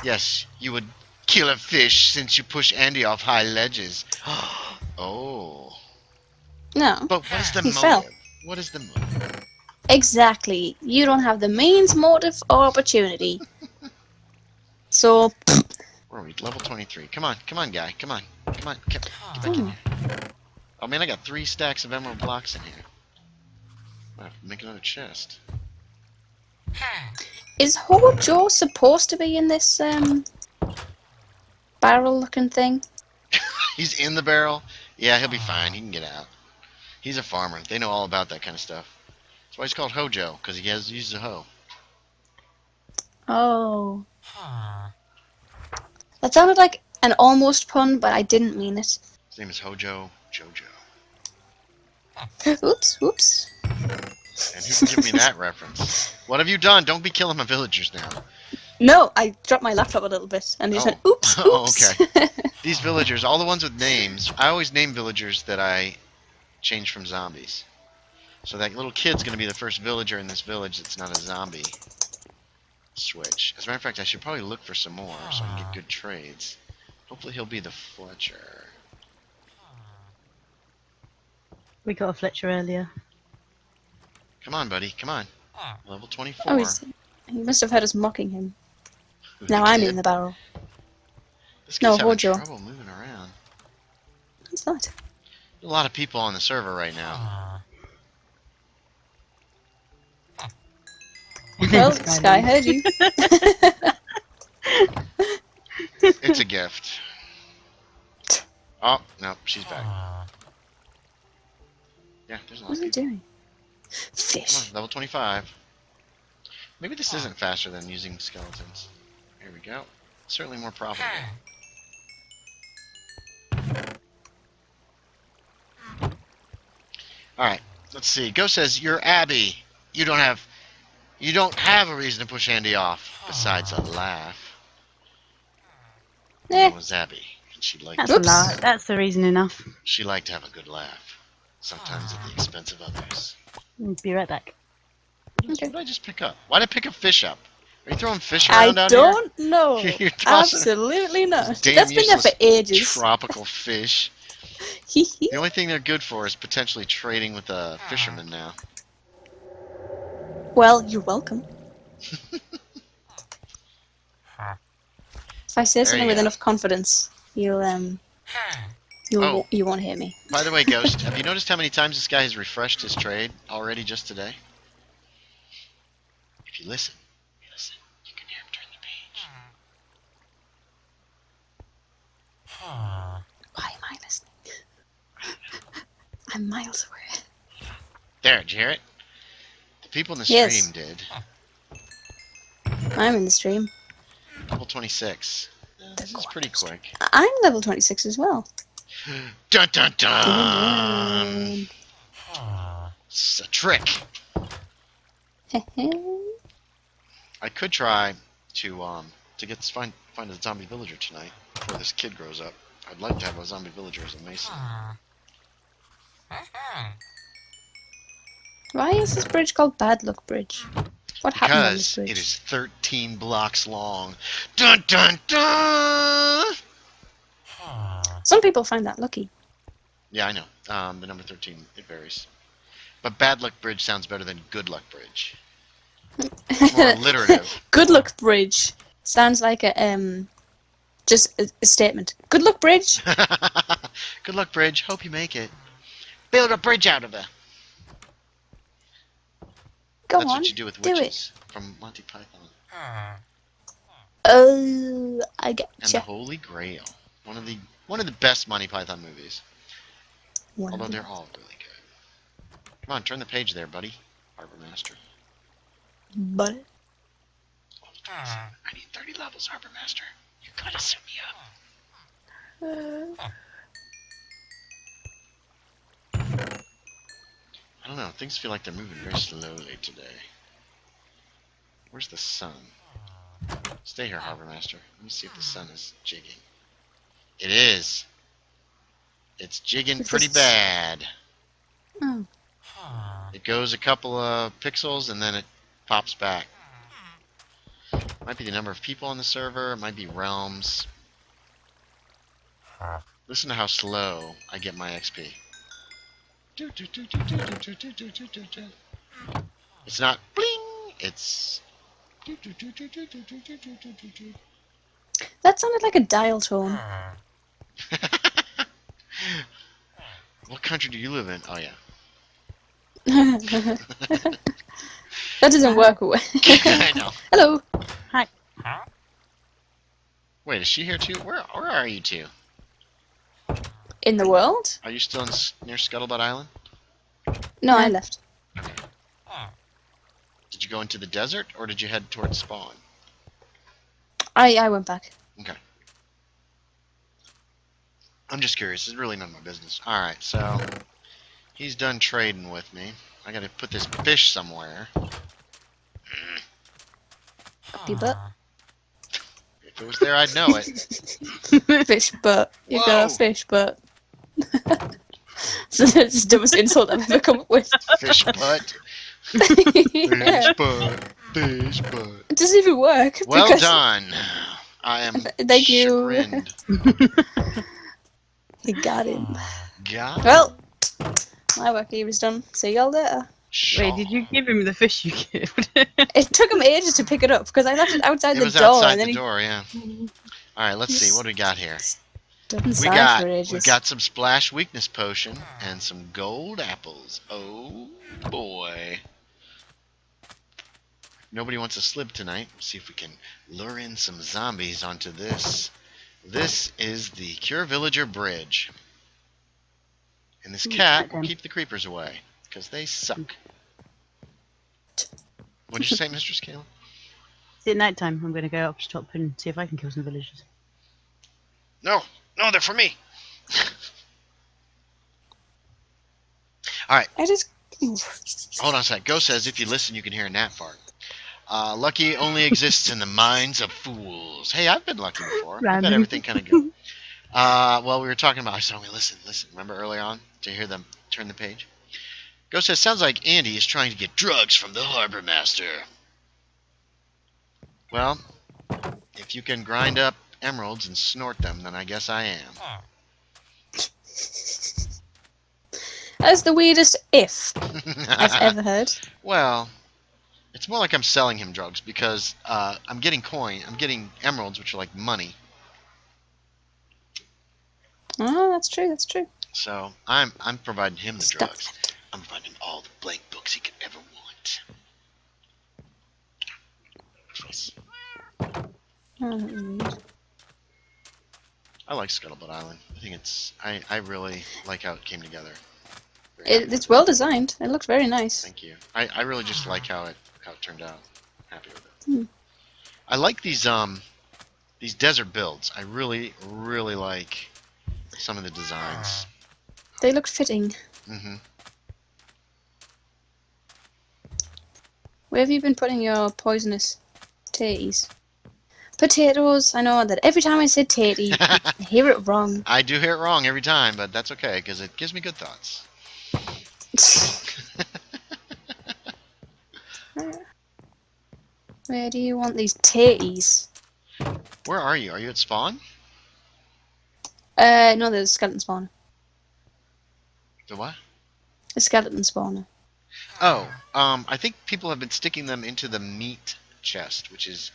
Yes, you would kill a fish since you push Andy off high ledges. Oh. No. But what is the He motive? fell. What is the motive? Exactly. You don't have the means, motive, or opportunity. So, Where are we? Level 23. Come on, guy. Come on. Get back in here. Oh man, I got 3 stacks of emerald blocks in here. I have to make another chest. is Hojo supposed to be in this barrel-looking thing? He's in the barrel? Yeah, he'll be fine. He can get out. He's a farmer. They know all about that kind of stuff. That's why he's called Hojo, because he uses a hoe. Oh. That sounded like an almost pun, but I didn't mean it. His name is Hojo Jojo. Oops, oops. And who can give me that reference? What have you done? Don't be killing my villagers now. No, I dropped my laptop a little bit, and he just went, oops, oops. Oh, okay. These villagers, all the ones with names, I always name villagers that I change from zombies. So that little kid's going to be the first villager in this village that's not a zombie. switch. As a matter of fact, I should probably look for some more so I can get good trades. Hopefully he'll be the Fletcher. We got a Fletcher earlier. Come on, buddy. Come on. Level 24. Oh, he must have heard us mocking him. Who Now I'm did? in the barrel. This No, guy's having Hojo. trouble moving around. What's that? A lot of people on the server right now. Well, Sky heard you. It's a gift. Oh, no, she's back. Yeah, there's a lot What's of he people. doing? Come Fish. on, level 25. Maybe this isn't faster than using skeletons. Here we go. Certainly more profitable. Alright, let's see. Go says, you're Abby. You don't have a reason to push Andy off, besides a laugh. Eh, It was Abby, and she liked That's, Whoops. that's the reason enough. she liked to have a good laugh. Sometimes at the expense of others. Be right back. What did I just pick up? Why did I pick up fish up? Are you throwing fish I around out don't know. You're tossing Absolutely not. damn That's been there for useless ages. Tropical fish. The only thing they're good for is potentially trading with a fisherman now. Well, you're welcome. If I say There something you with go. enough confidence, you Oh. won't hear me. By the way, Ghost, have you noticed how many times this guy has refreshed his trade already just today? If you listen, you can hear him turn the page. Why am I listening? I'm miles away. There, Jarrett. The people in the Yes. stream did. I'm in the stream. Level 26. This is pretty quick. I'm level 26 as well. Dun dun dun! It's a trick. I could try to find a zombie villager tonight before this kid grows up. I'd like to have a zombie villager as a mason. Why is this bridge called Bad Luck Bridge? What happened on this Because bridge? it is 13 blocks long. Dun dun dun! Some people find that lucky. Yeah, I know. The number 13, it varies. But Bad Luck Bridge sounds better than Good Luck Bridge. More alliterative. Good Luck Bridge sounds like just a statement. Good luck, bridge. Good luck, bridge. Hope you make it. Build a bridge out of it. Go That's on, what you do with do witches from Monty Python. Oh, I And the getcha. Holy Grail. One of the best Monty Python movies. One of Although them. they're all really good. Come on, turn the page there, buddy. Harbor Master. But I need 30 levels, Harbor Master. You gotta set me up. I don't know. Things feel like they're moving very slowly today. Where's the sun? Stay here, Harbor Master. Let me see if the sun is jigging. It is. It's jigging pretty bad. oh, It goes a couple of pixels and then it pops back. Might be the number of people on the server. It might be realms. Listen to how slow I get my XP. It's not bling. It's. that sounded like a dial tone. What country do you live in? Oh yeah. That doesn't work away. I know. Hello. Hi. Wait, is she here too? Where are you two? In the world? Are you still near Scuttlebutt Island? No, I left. Did you go into the desert or did you head towards spawn? I went back. Okay. I'm just curious. It's really none of my business. Alright, so he's done trading with me. I gotta put this fish somewhere. Up your butt. If it was there, I'd know it. Fish butt. You got a Whoa. fish butt. So that's the dumbest insult I've ever come up with. Fish butt. Yeah. Fish butt. fish butt. It doesn't even work. Well because... done. I am Thank you. chagrined. He got him. God. Well, my work here is done. See y'all later. Wait, did you give him the fish you killed? It took him ages to pick it up because I left it outside It the was door. outside and then the door, yeah. Alright, let's see. What do we got here? Stood We inside for got ages. some splash weakness potion and some gold apples. Oh boy. Nobody wants a slib tonight. Let's see if we can lure in some zombies onto this. This is the Cure Villager Bridge. And this cat will keep the creepers away, because they suck. What'd you say, Mistress Kayla? See, at night time, I'm going to go up to top and see if I can kill some villagers. No, they're for me. Alright, I just. hold on a sec. Go says if you listen, you can hear a gnat fart. Lucky only exists in the minds of fools. Hey, I've been lucky before. I've had everything kind of good. Well, we were talking about. I said, listen. Remember earlier on to hear them turn the page? Go says, sounds like Andy is trying to get drugs from the harbor master. Well, if you can grind up emeralds and snort them, then I guess I am. That's the weirdest if I've ever heard. Well, it's more like I'm selling him drugs because I'm getting I'm getting emeralds, which are like money. Oh, that's true. That's true. So I'm providing him the Stuff. drugs. I'm providing him all the blank books he could ever want. Yes. I like Scuttlebutt Island. I think it's. I really like how it came together. It's well designed. It looks very nice. Thank you. I really just like how it turned out. Happy with it. I like these desert builds. I really like some of the designs. They look fitting. Mhm. Where have you been putting your poisonous tatties? Potatoes. I know that every time I say tatty, I hear it wrong. I do hear it wrong every time, but that's okay because it gives me good thoughts. Where do you want these tatties? Where are you? Are you at spawn? No, there's a skeleton spawner. The what? A skeleton spawner. Oh, I think people have been sticking them into the meat chest, which is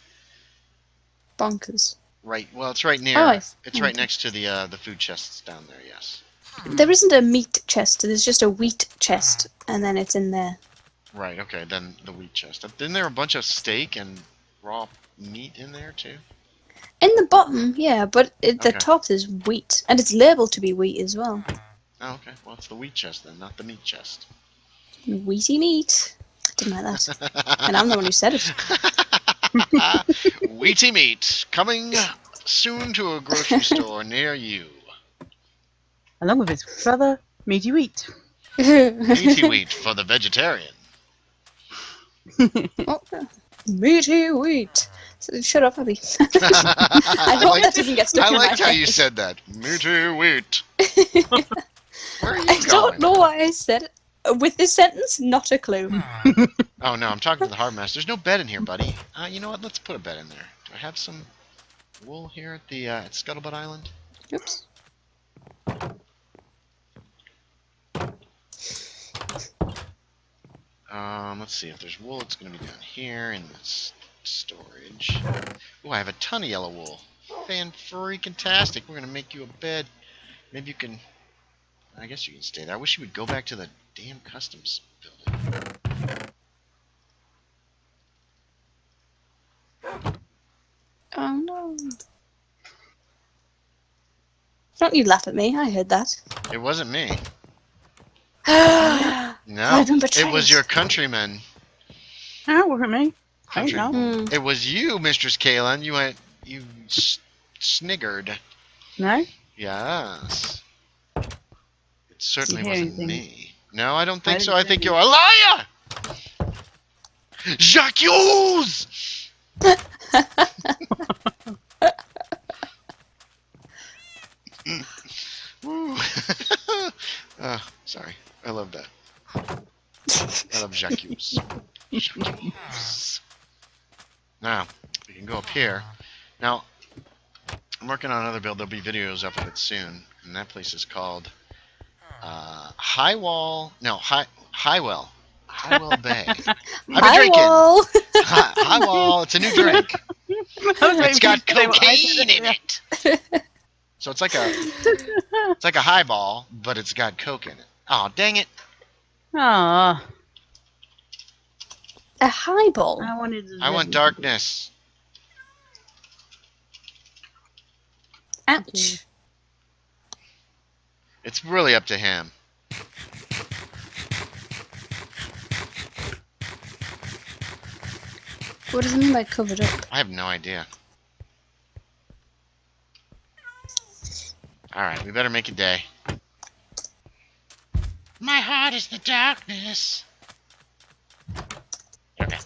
Bonkers. right. Well, it's right near. Oh, it's right next to the food chests down there. Yes. There isn't a meat chest. There's just a wheat chest, and then it's in there. Right. Okay. Then the wheat chest. Isn't there a bunch of steak and raw meat in there too? In the bottom, yeah, but the Okay. top is wheat, and it's labelled to be wheat as well. Oh, okay. Well, it's the wheat chest then, not the meat chest. Wheaty meat. I didn't like that. And I'm the one who said it. Wheaty meat coming soon to a grocery store near you. Along with his brother, Meaty Wheat. Meaty wheat for the vegetarian. Oh, meaty wheat. Shut up, Abby. I hope that doesn't get stuck in my liked how head. you said that. Meaty wheat. Where are you I going? don't know why I said it. With this sentence, not a clue. Oh no, I'm talking to the harbor master. There's no bed in here, buddy. You know what? Let's put a bed in there. Do I have some wool here at the at Scuttlebutt Island? Oops. Let's see if there's wool. It's gonna be down here in this storage. Oh, I have a ton of yellow wool. Fan-freaking-tastic. We're gonna make you a bed. Maybe you can. I guess you can stay there. I wish you would go back to the damn customs building. Oh no. Don't you laugh at me, I heard that. It wasn't me. I've No, been betrayed. it was your countrymen. Oh, it wasn't me. I Country. don't know. Hmm. It was you, Mistress Kaylin. You sniggered. No? Yes. It certainly Did you hear wasn't anything? me. No, I don't think so. didn't I hear think you're a liar! Jacques! Woo. Sorry. I love that. I love Jacques. Jacques. can go up here. Now, I'm working on another build. There'll be videos up of it soon. And that place is called Highwell Bay. I've been Hi, drinking. Wall. Highwell. It's a new drink. I was waiting It's for you got to say what I cocaine said. in it. So it's like a highball, but it's got coke in it. Oh, dang it. Aw, A highball. I wanted. I want darkness. Ouch. It's really up to him. What does it mean by covered up? I have no idea. Alright, we better make a day. My heart is the darkness. Okay.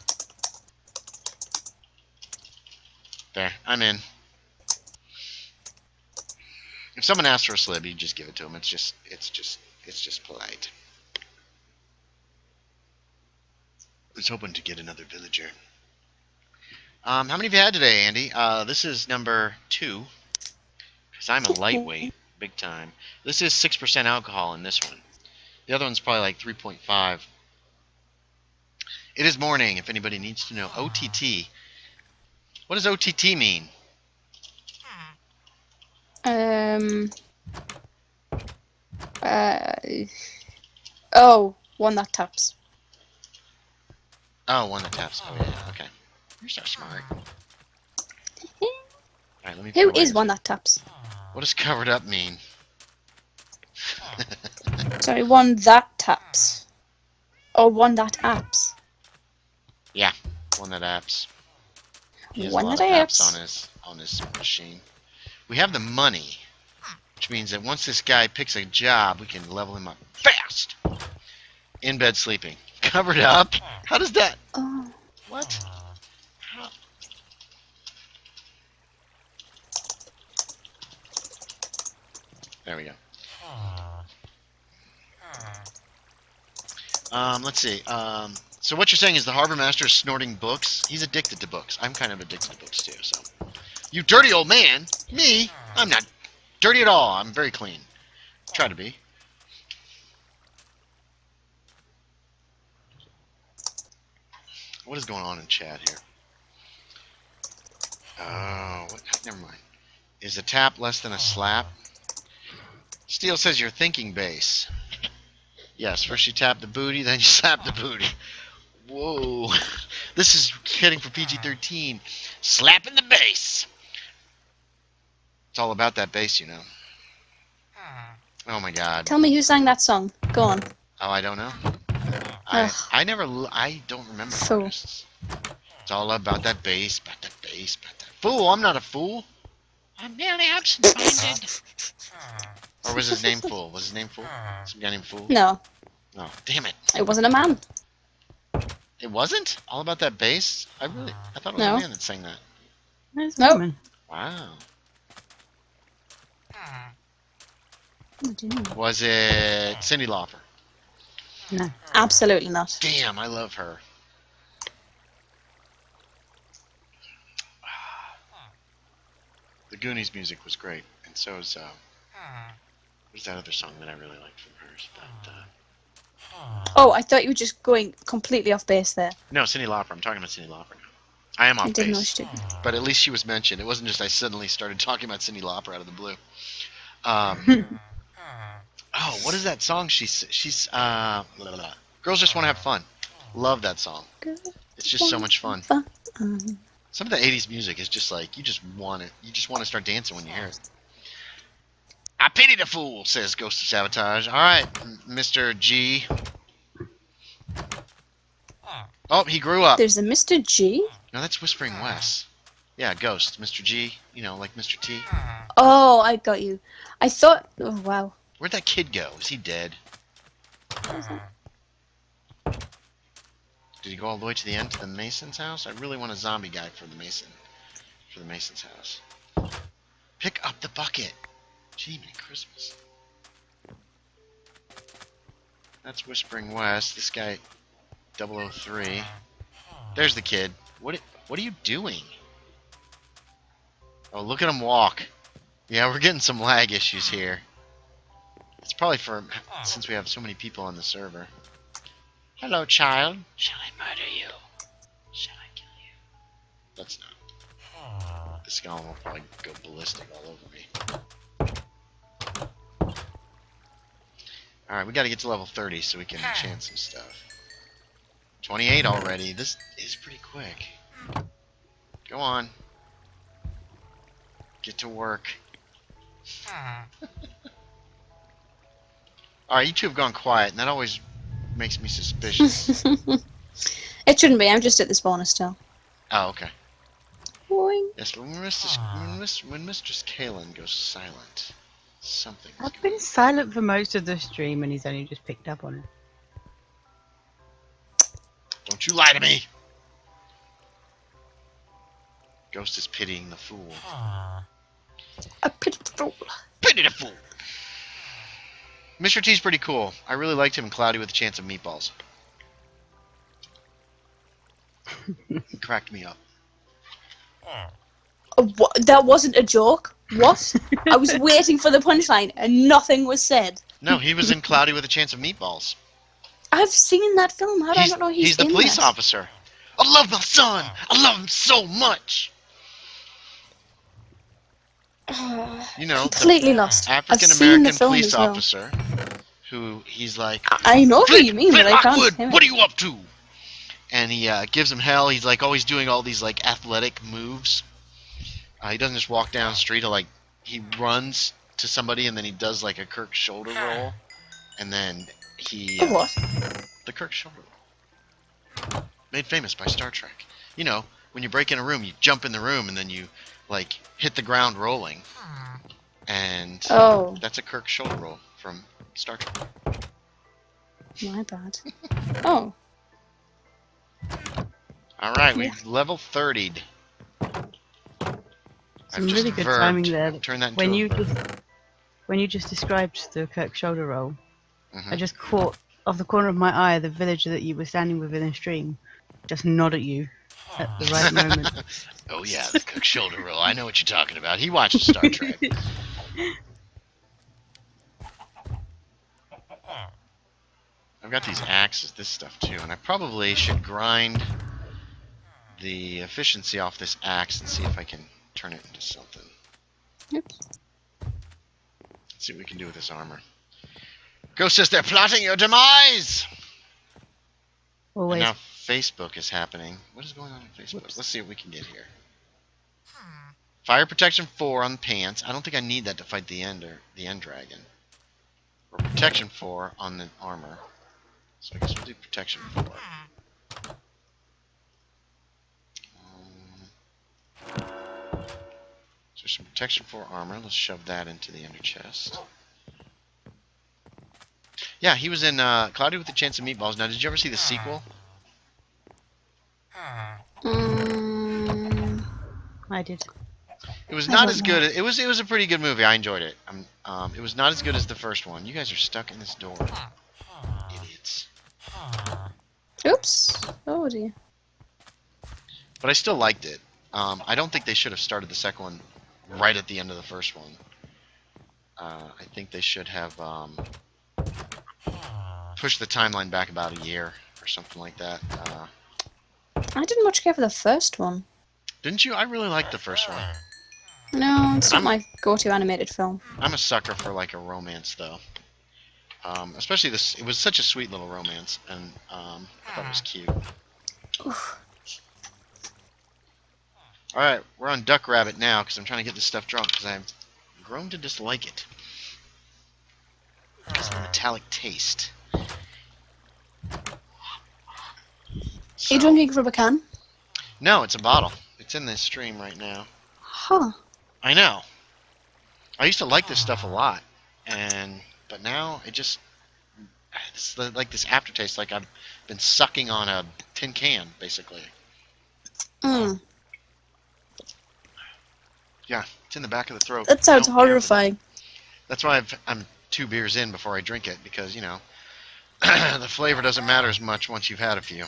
There, I'm in. If someone asks for a slib, you just give it to them. It's just polite. I was hoping to get another villager. How many have you had today, Andy? This is number 2. Because I'm a lightweight, big time. This is 6% alcohol in this one. The other one's probably like 3.5. It is morning, if anybody needs to know. OTT. What does OTT mean? Oh, one that taps. Oh, one that taps. Oh, yeah, okay. You're so smart. Alright, let me Who put away is this- one that taps? What does covered up mean? Sorry, one that taps. Or one that apps. Yeah, one that apps. He has One a lot that of apps apps. on his machine. We have the money, which means that once this guy picks a job, we can level him up fast. In bed sleeping. Covered up? How does that... Oh. What? How? There we go. Let's see. So what you're saying is the harbor master is snorting books? He's addicted to books. I'm kind of addicted to books too, so... You dirty old man! Me? I'm not dirty at all. I'm very clean. Try to be. What is going on in chat here? Oh, what? Never mind. Is a tap less than a slap? Steel says you're thinking base. Yes, first you tap the booty, then you slap the booty. Whoa. This is heading for PG-13. Slapping the bass. It's all about that bass, you know. Oh my god. Tell me who sang that song. Go on. Oh, I don't know. Ugh. I don't remember Fool. artists. It's all about that bass, about that bass, about that. Fool, I'm not a fool. I'm nearly absent-minded. Or was his name Fool? Was his name Fool? Some guy named Fool? No, Oh, damn it. it wasn't a man. It wasn't? All about that bass? I thought it was No. a man that sang that. There's Nope. woman. Wow. Oh, dear. Was it Cyndi Lauper? No. Absolutely not. Damn, I love her. The Goonies music was great, and so is what's that other song that I really liked from hers? But, Oh, I thought you were just going completely off base there. no, Cyndi Lauper. I'm talking about Cyndi Lauper now. I am I off didn't know base, she did. but at least she was mentioned. It wasn't just I suddenly started talking about Cyndi Lauper out of the blue. Oh, what is that song? She's blah, blah, blah. Girls Just Want to Have Fun. Love that song. It's just so much fun. Some of the 80s music is just like, you just want to start dancing when you hear it. I pity the fool, says Ghost of Sabotage. Alright, Mr. G. Oh, he grew up. There's a Mr. G? No, that's Whispering Wes. Yeah, Ghost. Mr. G, you know, like Mr. T. Oh, I got you. I thought... Oh, wow. Where'd that kid go? Is he dead? Did he go all the way to the end to the Mason's house? I really want a zombie guy for the Mason's house. Pick up the bucket. Gee, man, Christmas. That's Whispering West. This guy, 003. There's the kid. What are you doing? Oh, look at him walk. Yeah, we're getting some lag issues here. It's probably since we have so many people on the server. Hello, child. Shall I murder you? Shall I kill you? That's not. This golem will probably go ballistic all over me. Alright, we gotta get to level 30 so we can enchant some stuff. 28 already. This is pretty quick. Go on. Get to work. Alright, you two have gone quiet, and that always makes me suspicious. It shouldn't be. I'm just at this bonus still. Oh, okay. Boing. Yes, when Mistress Kalen goes silent, something. I've been silent for most of the stream, and he's only just picked up on it. Don't you lie to me! Ghost is pitying the fool. A pity the fool. Pity the fool! Mr. T's pretty cool. I really liked him in Cloudy with a Chance of Meatballs. He cracked me up. What? That wasn't a joke? What? I was waiting for the punchline and nothing was said. No, he was in Cloudy with a Chance of Meatballs. I've seen that film. How do I not know he's the in police this? officer. I love my son! I love him so much! You know, Completely lost. African I've seen the American film police as well. officer who he's like, I know who you mean, but I can't Lockwood, hear what it. are you up to? And he gives him hell. He's like always doing all these like athletic moves. He doesn't just walk down the street. He runs to somebody and then he does like a Kirk shoulder roll, and then he A what? the Kirk shoulder roll, made famous by Star Trek. You know, when you break in a room, you jump in the room and then you like hit the ground rolling, and Oh, that's a Kirk shoulder roll from Star Trek. my bad. Oh. Alright, we've level 30'd. Some really good timing there. Turn that into When a you verb. just described the Kirk shoulder roll, Mhm. I just caught off the corner of my eye the villager that you were standing with in the stream just nod at you at the right moment. Oh yeah, the Kirk shoulder roll. I know what you're talking about. He watches Star Trek. I've got these axes, this stuff too, and I probably should grind the efficiency off this axe and see if I can turn it into something. Oops. Let's see what we can do with this armor. Ghost says they're plotting your demise! And Always. now Facebook is happening. What is going on Facebook? Whoops. Let's see what we can get here. Fire protection 4 on the pants. I don't think I need that to fight the end dragon. Or protection 4 on the armor. So I guess we'll do protection 4. So some protection 4 armor. Let's shove that into the ender chest. Yeah, he was in Cloudy with a Chance of Meatballs. Now, did you ever see the sequel? I did. It was I not don't as good. It was a pretty good movie. I enjoyed it. It was not as good as the first one. You guys are stuck in this door, idiots. Oops. Oh dear. But I still liked it. I don't think they should have started the second one right at the end of the first one. I think they should have pushed the timeline back about a year or something like that. I didn't much care for the first one. Didn't you? I really liked the first one. No, it's not my go-to animated film. I'm a sucker for like a romance, though. Especially this. It was such a sweet little romance, and I thought it was cute. Oof. All right, we're on Duck Rabbit now because I'm trying to get this stuff drunk because I've grown to dislike it because of the metallic taste. Are you drinking from a can? No, it's a bottle. It's in this stream right now. Huh. I know. I used to like this stuff a lot, but now it's like this aftertaste, like I've been sucking on a tin can, basically. Mm. Yeah, it's in the back of the throat. That sounds Don't care for horrifying. That's why I'm 2 beers in before I drink it, because, you know, the flavor doesn't matter as much once you've had a few.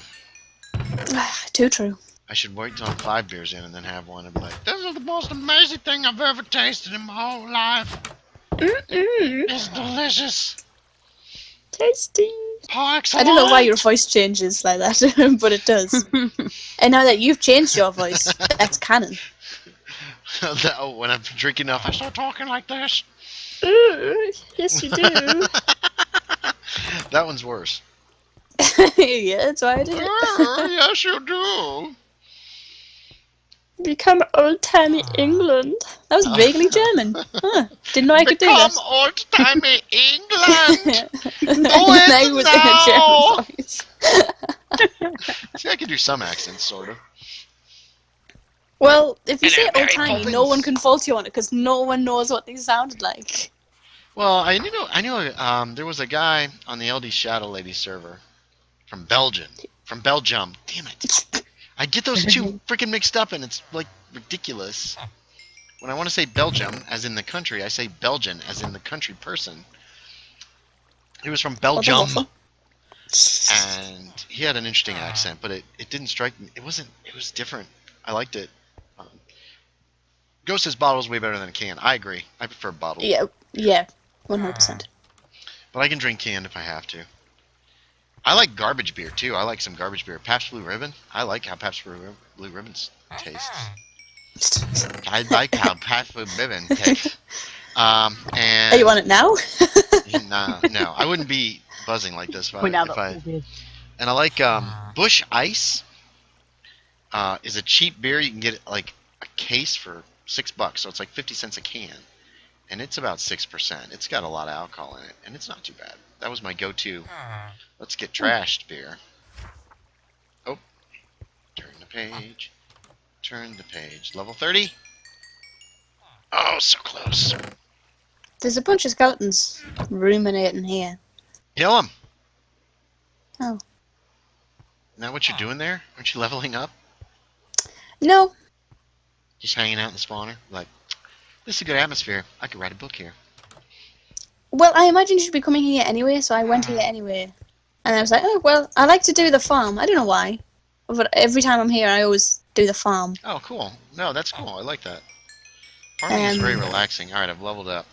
Too true. I should wait till I'm 5 beers in and then have one and be like, this is the most amazing thing I've ever tasted in my whole life. It's delicious. Tasty. Par excellence. I don't know why your voice changes like that, but it does. And now that you've changed your voice, that's canon. When I'm drinking enough, I start talking like this. Ooh, yes, you do. That one's worse. Yeah, that's why I did it. Yes, you do. Become old-timey England. That was vaguely German. Huh. Didn't know I could do that. Become old-timey England. Now he was in a German voice. See, I can do some accents, sort of. Well, if you say Mary old-timey, Poppins. no one can fault you on it, because no one knows what these sounded like. Well, I knew there was a guy on the LD Shadow Lady server from Belgium. Damn it. I get those two freaking mixed up, and it's, like, ridiculous. When I want to say Belgium, as in the country, I say Belgian, as in the country person. He was from Belgium. And he had an interesting accent, but it didn't strike me. It was different. I liked it. Ghost says bottle's way better than a can. I agree. I prefer bottled. Yeah, 100%. But I can drink canned if I have to. I like garbage beer, too. I like some garbage beer. Pabst Blue Ribbon. I like how Pabst Blue Ribbon tastes. I like how Pabst Blue Ribbon tastes. And Are you on it now? No. I wouldn't be buzzing like this if now I... And I like Bush Ice. Is a cheap beer. You can get like a case for $6, so it's like 50 cents a can. And it's about 6%. It's got a lot of alcohol in it, and it's not too bad. That was my go-to. Let's get trashed beer. Oh, turn the page. Turn the page. Level 30. Oh, so close. There's a bunch of skeletons ruminating here. Kill them. Oh. Isn't that what you're doing there? Aren't you leveling up? No. Just hanging out in the spawner? Like, this is a good atmosphere. I could write a book here. Well, I imagine you should be coming here anyway, so I went here anyway. And I was like, oh, well, I like to do the farm. I don't know why. But every time I'm here, I always do the farm. Oh, cool. No, that's cool. I like that. Farming is very relaxing. Alright, I've leveled up.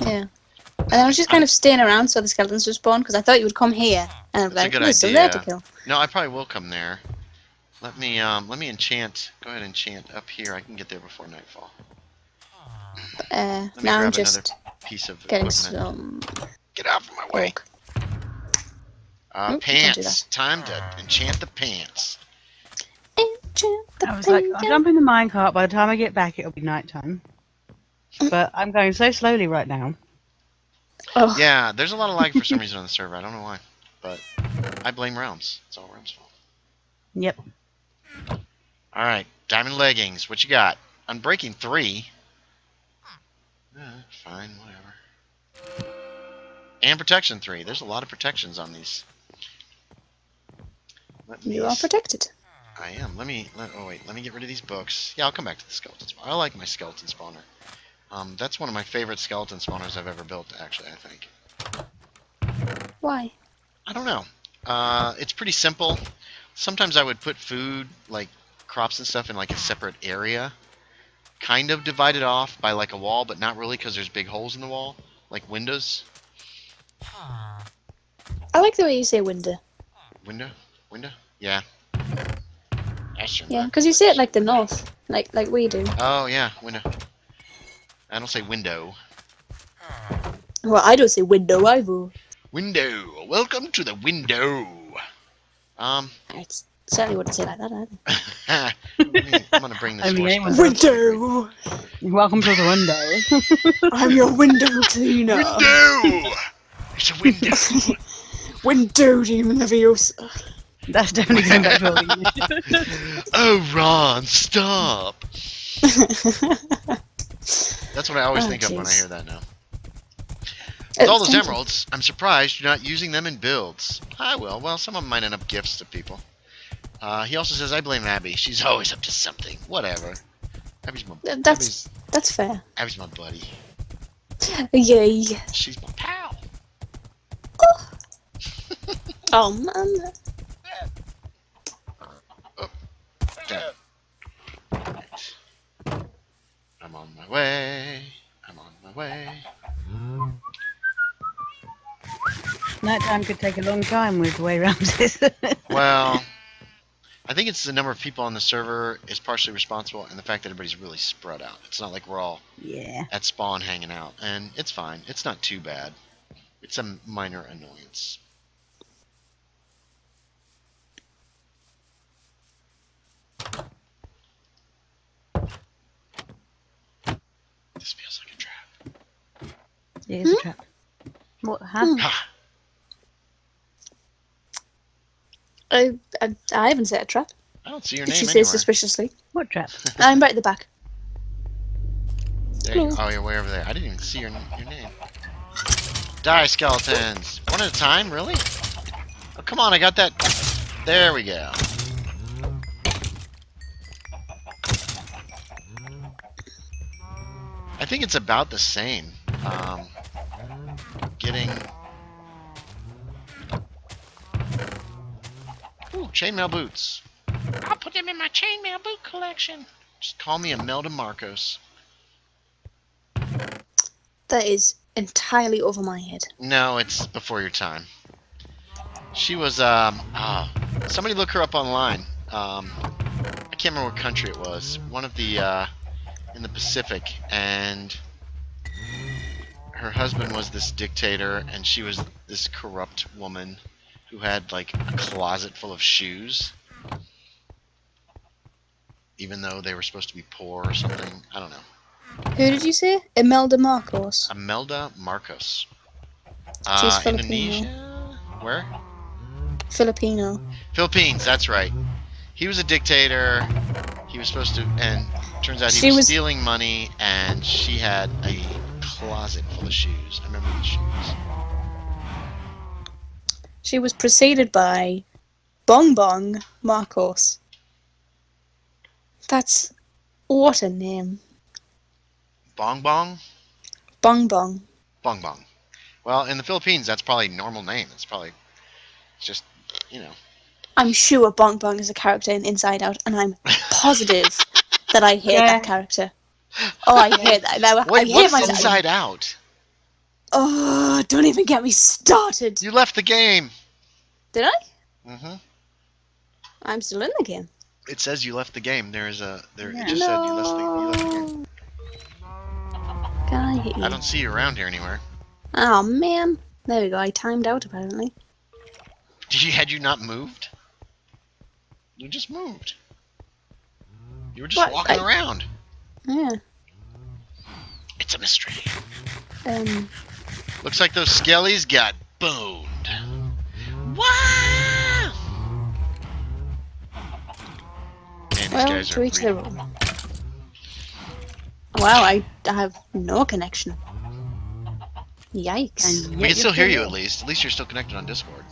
Yeah. And I was just kind of staying around so the skeletons would spawn, because I thought you would come here. And I was like, there's some there to kill. No, I probably will come there. Let me enchant. Go ahead and enchant up here. I can get there before nightfall. Now I'm just piece of getting equipment. some... Get out of my way. Nope, pants. Time to enchant the pants. I was like, I'll jump in the minecart. By the time I get back, it'll be nighttime. But I'm going so slowly right now. Oh. Yeah, there's a lot of lag for some reason on the server. I don't know why. But I blame Realms. It's all Realms' fault. Yep. Alright, diamond leggings. What you got? Unbreaking 3. Fine, whatever. And protection 3. There's a lot of protections on these. You are protected. I am. Let me get rid of these books. Yeah, I'll come back to the skeleton spawner. I like my skeleton spawner. That's one of my favorite skeleton spawners I've ever built, actually, I think. Why? I don't know. It's pretty simple. Sometimes I would put food, like crops and stuff, in like a separate area. Kind of divided off by like a wall, but not really because there's big holes in the wall. Like windows. I like the way you say window. Window? Window? Yeah. Yeah, because you say it like the north. Like we do. Oh, yeah, window. I don't say window. Well, I don't say window either. Window. Welcome to the window. I certainly wouldn't say like that either. I'm gonna bring this window. Welcome to the window. I'm your window cleaner. Window. It's a window. Window demon leviosa. That's definitely going back to Oh, Ron, stop. That's what I always think of when I hear that now. With all those emeralds, I'm surprised you're not using them in builds. I will. Well, some of them might end up gifts to people. He also says, I blame Abby. She's always up to something. Whatever. Abby's my... That's fair. Abby's my buddy. Yay. She's my pal. Oh, man. Oh. I'm on my way. I'm on my way. Nighttime could take a long time with the way around this. Well, I think it's the number of people on the server is partially responsible, and the fact that everybody's really spread out. It's not like we're all at spawn hanging out, and it's fine. It's not too bad. It's a minor annoyance. This feels like a trap. It is a trap. What happened? Ha! I haven't set a trap. I don't see your She name says anywhere. suspiciously. What trap? I'm right at the back. There you go. Oh, you're way over there. I didn't even see your name. Die, skeletons. One at a time? Really? Oh, come on. I got that. There we go. I think it's about the same. Getting... Ooh, chainmail boots. I'll put them in my chainmail boot collection. Just call me Imelda Marcos. That is entirely over my head. No, it's before your time. She was, somebody look her up online. I can't remember what country it was. One of the, in the Pacific, and her husband was this dictator, and she was this corrupt woman who had, like, a closet full of shoes. Even though they were supposed to be poor or something. I don't know. Who did you say? Imelda Marcos. Imelda Marcos. She's Filipino. Indonesia? Where? Filipino. Philippines, that's right. He was a dictator. He was supposed to, and turns out he was stealing money, and she had a closet full of shoes. I remember the shoes. She was preceded by Bong Bong Marcos. That's... what a name. Bong Bong? Bong Bong. Bong Bong. Well, in the Philippines, that's probably a normal name. It's probably just, you know. I'm sure Bong Bong is a character in Inside Out, and I'm positive that I hate that character. Oh, I hate that. Wait, I hate what's myself. Inside Out? Oh, don't even get me started. You left the game. Did I? Mm-hmm. I'm still in the game. It says you left the game. It just said you No. left the game. God, I hate you. I don't see you around here anywhere. Oh, man. There we go. I timed out, apparently. Had you not moved? You just moved. You were just walking around. Yeah. It's a mystery. Um. Looks like those skellies got boned. Wow! Man, Well, these guys to are each their own. Wow, I have no connection. Yikes. We can still hear you at least. At least you're still connected on Discord.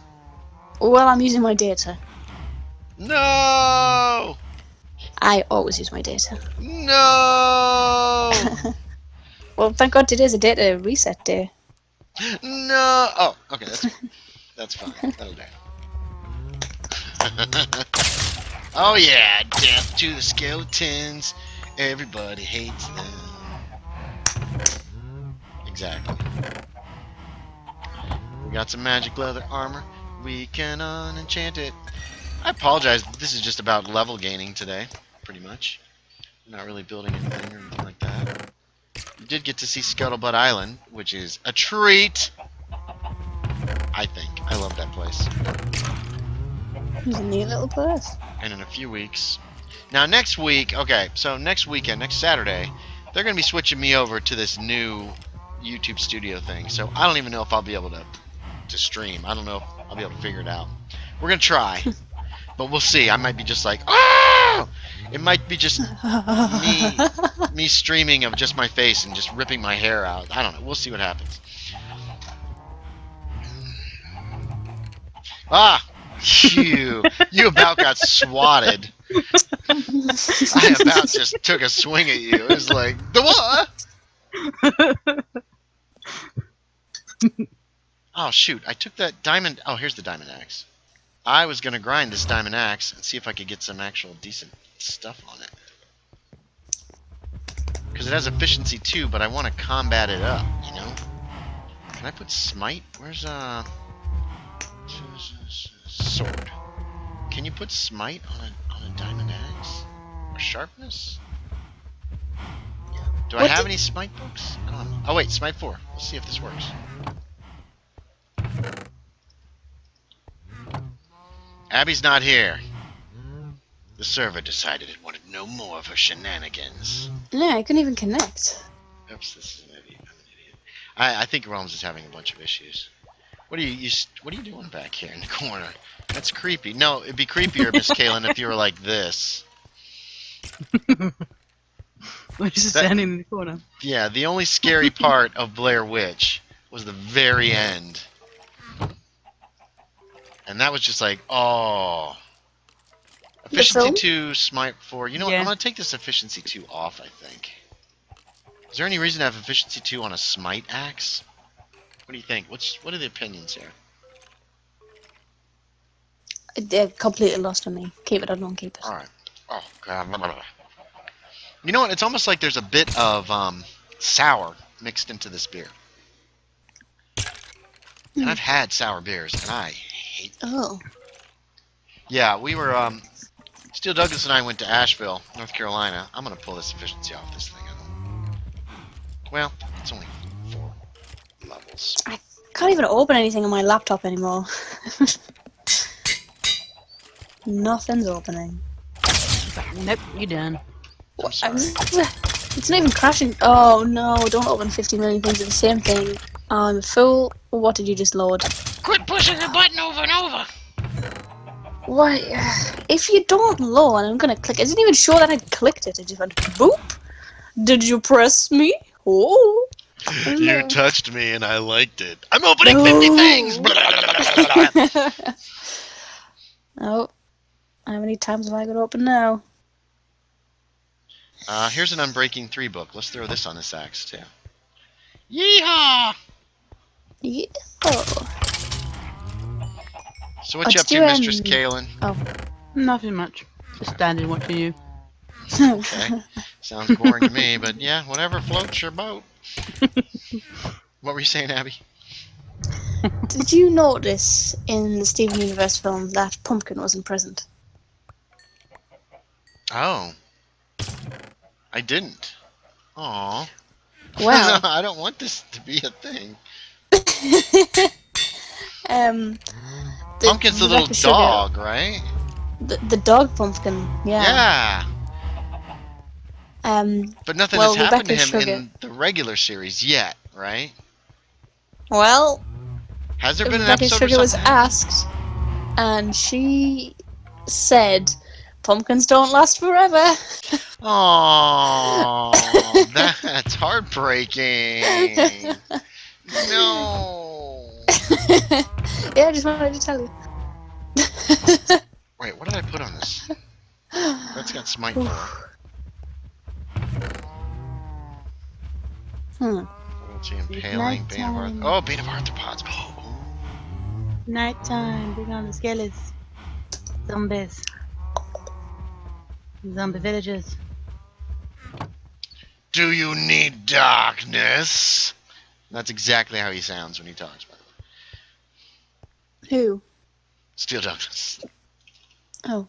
Well, I'm using my data. No! I always use my data. No! Well, thank God today's a data reset day. No! Oh, okay, that's fine. That'll do. Oh yeah, death to the skeletons. Everybody hates them. Exactly. We got some magic leather armor. We can unenchant it. I apologize. This is just about level gaining today, pretty much. I'm not really building anything or anything like that. You did get to see Scuttlebutt Island, which is a treat. I think. I love that place. It's a neat little place. And in a few weeks. Now next week, okay, so next weekend, next Saturday, they're going to be switching me over to this new YouTube studio thing. So I don't even know if I'll be able to stream. I don't know if I'll be able to figure it out. We're going to try. But we'll see. I might be just like, oh! It might be just me streaming of just my face and just ripping my hair out. I don't know. We'll see what happens. Ah! You about got swatted. I about just took a swing at you. It was like, the what? Oh, shoot. I took that diamond. Oh, here's the diamond axe. I was going to grind this diamond axe and see if I could get some actual decent stuff on it. Because it has efficiency 2, but I want to combat it up, you know? Can I put smite? Where's, sword. Can you put smite on a diamond axe? Or sharpness? Do I have any smite books? Come on. Oh wait, smite 4. Let's see if this works. Abby's not here. The server decided it wanted no more of her shenanigans. No, I couldn't even connect. Oops, this is an idiot. I'm an idiot. I think Realms is having a bunch of issues. What are you doing back here in the corner? That's creepy. No, it'd be creepier, Miss Kaylin, if you were like this. We're just standing in the corner. Yeah, the only scary part of Blair Witch was the very end. And that was just like, oh. Efficiency 2, Smite 4. You know what? I'm going to take this Efficiency 2 off, I think. Is there any reason to have Efficiency 2 on a Smite axe? What do you think? What are the opinions here? They're completely lost on me. Keep it or don't keep it. Alright. Oh, God. You know what? It's almost like there's a bit of sour mixed into this beer. And I've had sour beers, and I hate them. Oh. Yeah, we were, Steele Douglas and I went to Asheville, North Carolina. I'm going to pull this efficiency off this thing. Well, it's only 4 levels. I can't even open anything on my laptop anymore. Nothing's opening. Nope, you're done. I'm sorry. It's not even crashing. Oh no, don't open 50 million things at the same thing. I'm a fool. What did you just load? Quit pushing the button over and over! Why? If you don't load, I'm gonna click. It didn't even show that I'd clicked it. It just went boop. Did you press me? Oh. You touched me and I liked it. I'm opening 50 things! Oh. How many times have I got to open now? Here's an Unbreaking 3 book. Let's throw this on this axe, too. Yeehaw! Yeah. Oh. So what you up to, Mistress Kaylin? Oh. Nothing much. Just standing watching you. Okay. Sounds boring to me, but yeah, whatever floats your boat. What were you saying, Abby? Did you notice in the Steven Universe film that Pumpkin wasn't present? Oh. I didn't. Aw. Well. I don't want this to be a thing. Pumpkin's the little dog, right? The dog Pumpkin, yeah. Yeah. But nothing has happened to him in the regular series yet, right? Well, has there been Rebecca an episode Sugar or was something? asked, and she said, "Pumpkins don't last forever." Oh, that's heartbreaking. No. Yeah, I just wanted to tell you. Wait, what did I put on this? That's got Smite 4. Let's see, Impaling, Bane of Arthropods. Oh, Bane of Arthropods. Oh. Nighttime, bring on the skellies. Zombies. Zombie villagers. Do you need darkness? That's exactly how he sounds when he talks, by the way. Who? Steele Douglas. Oh.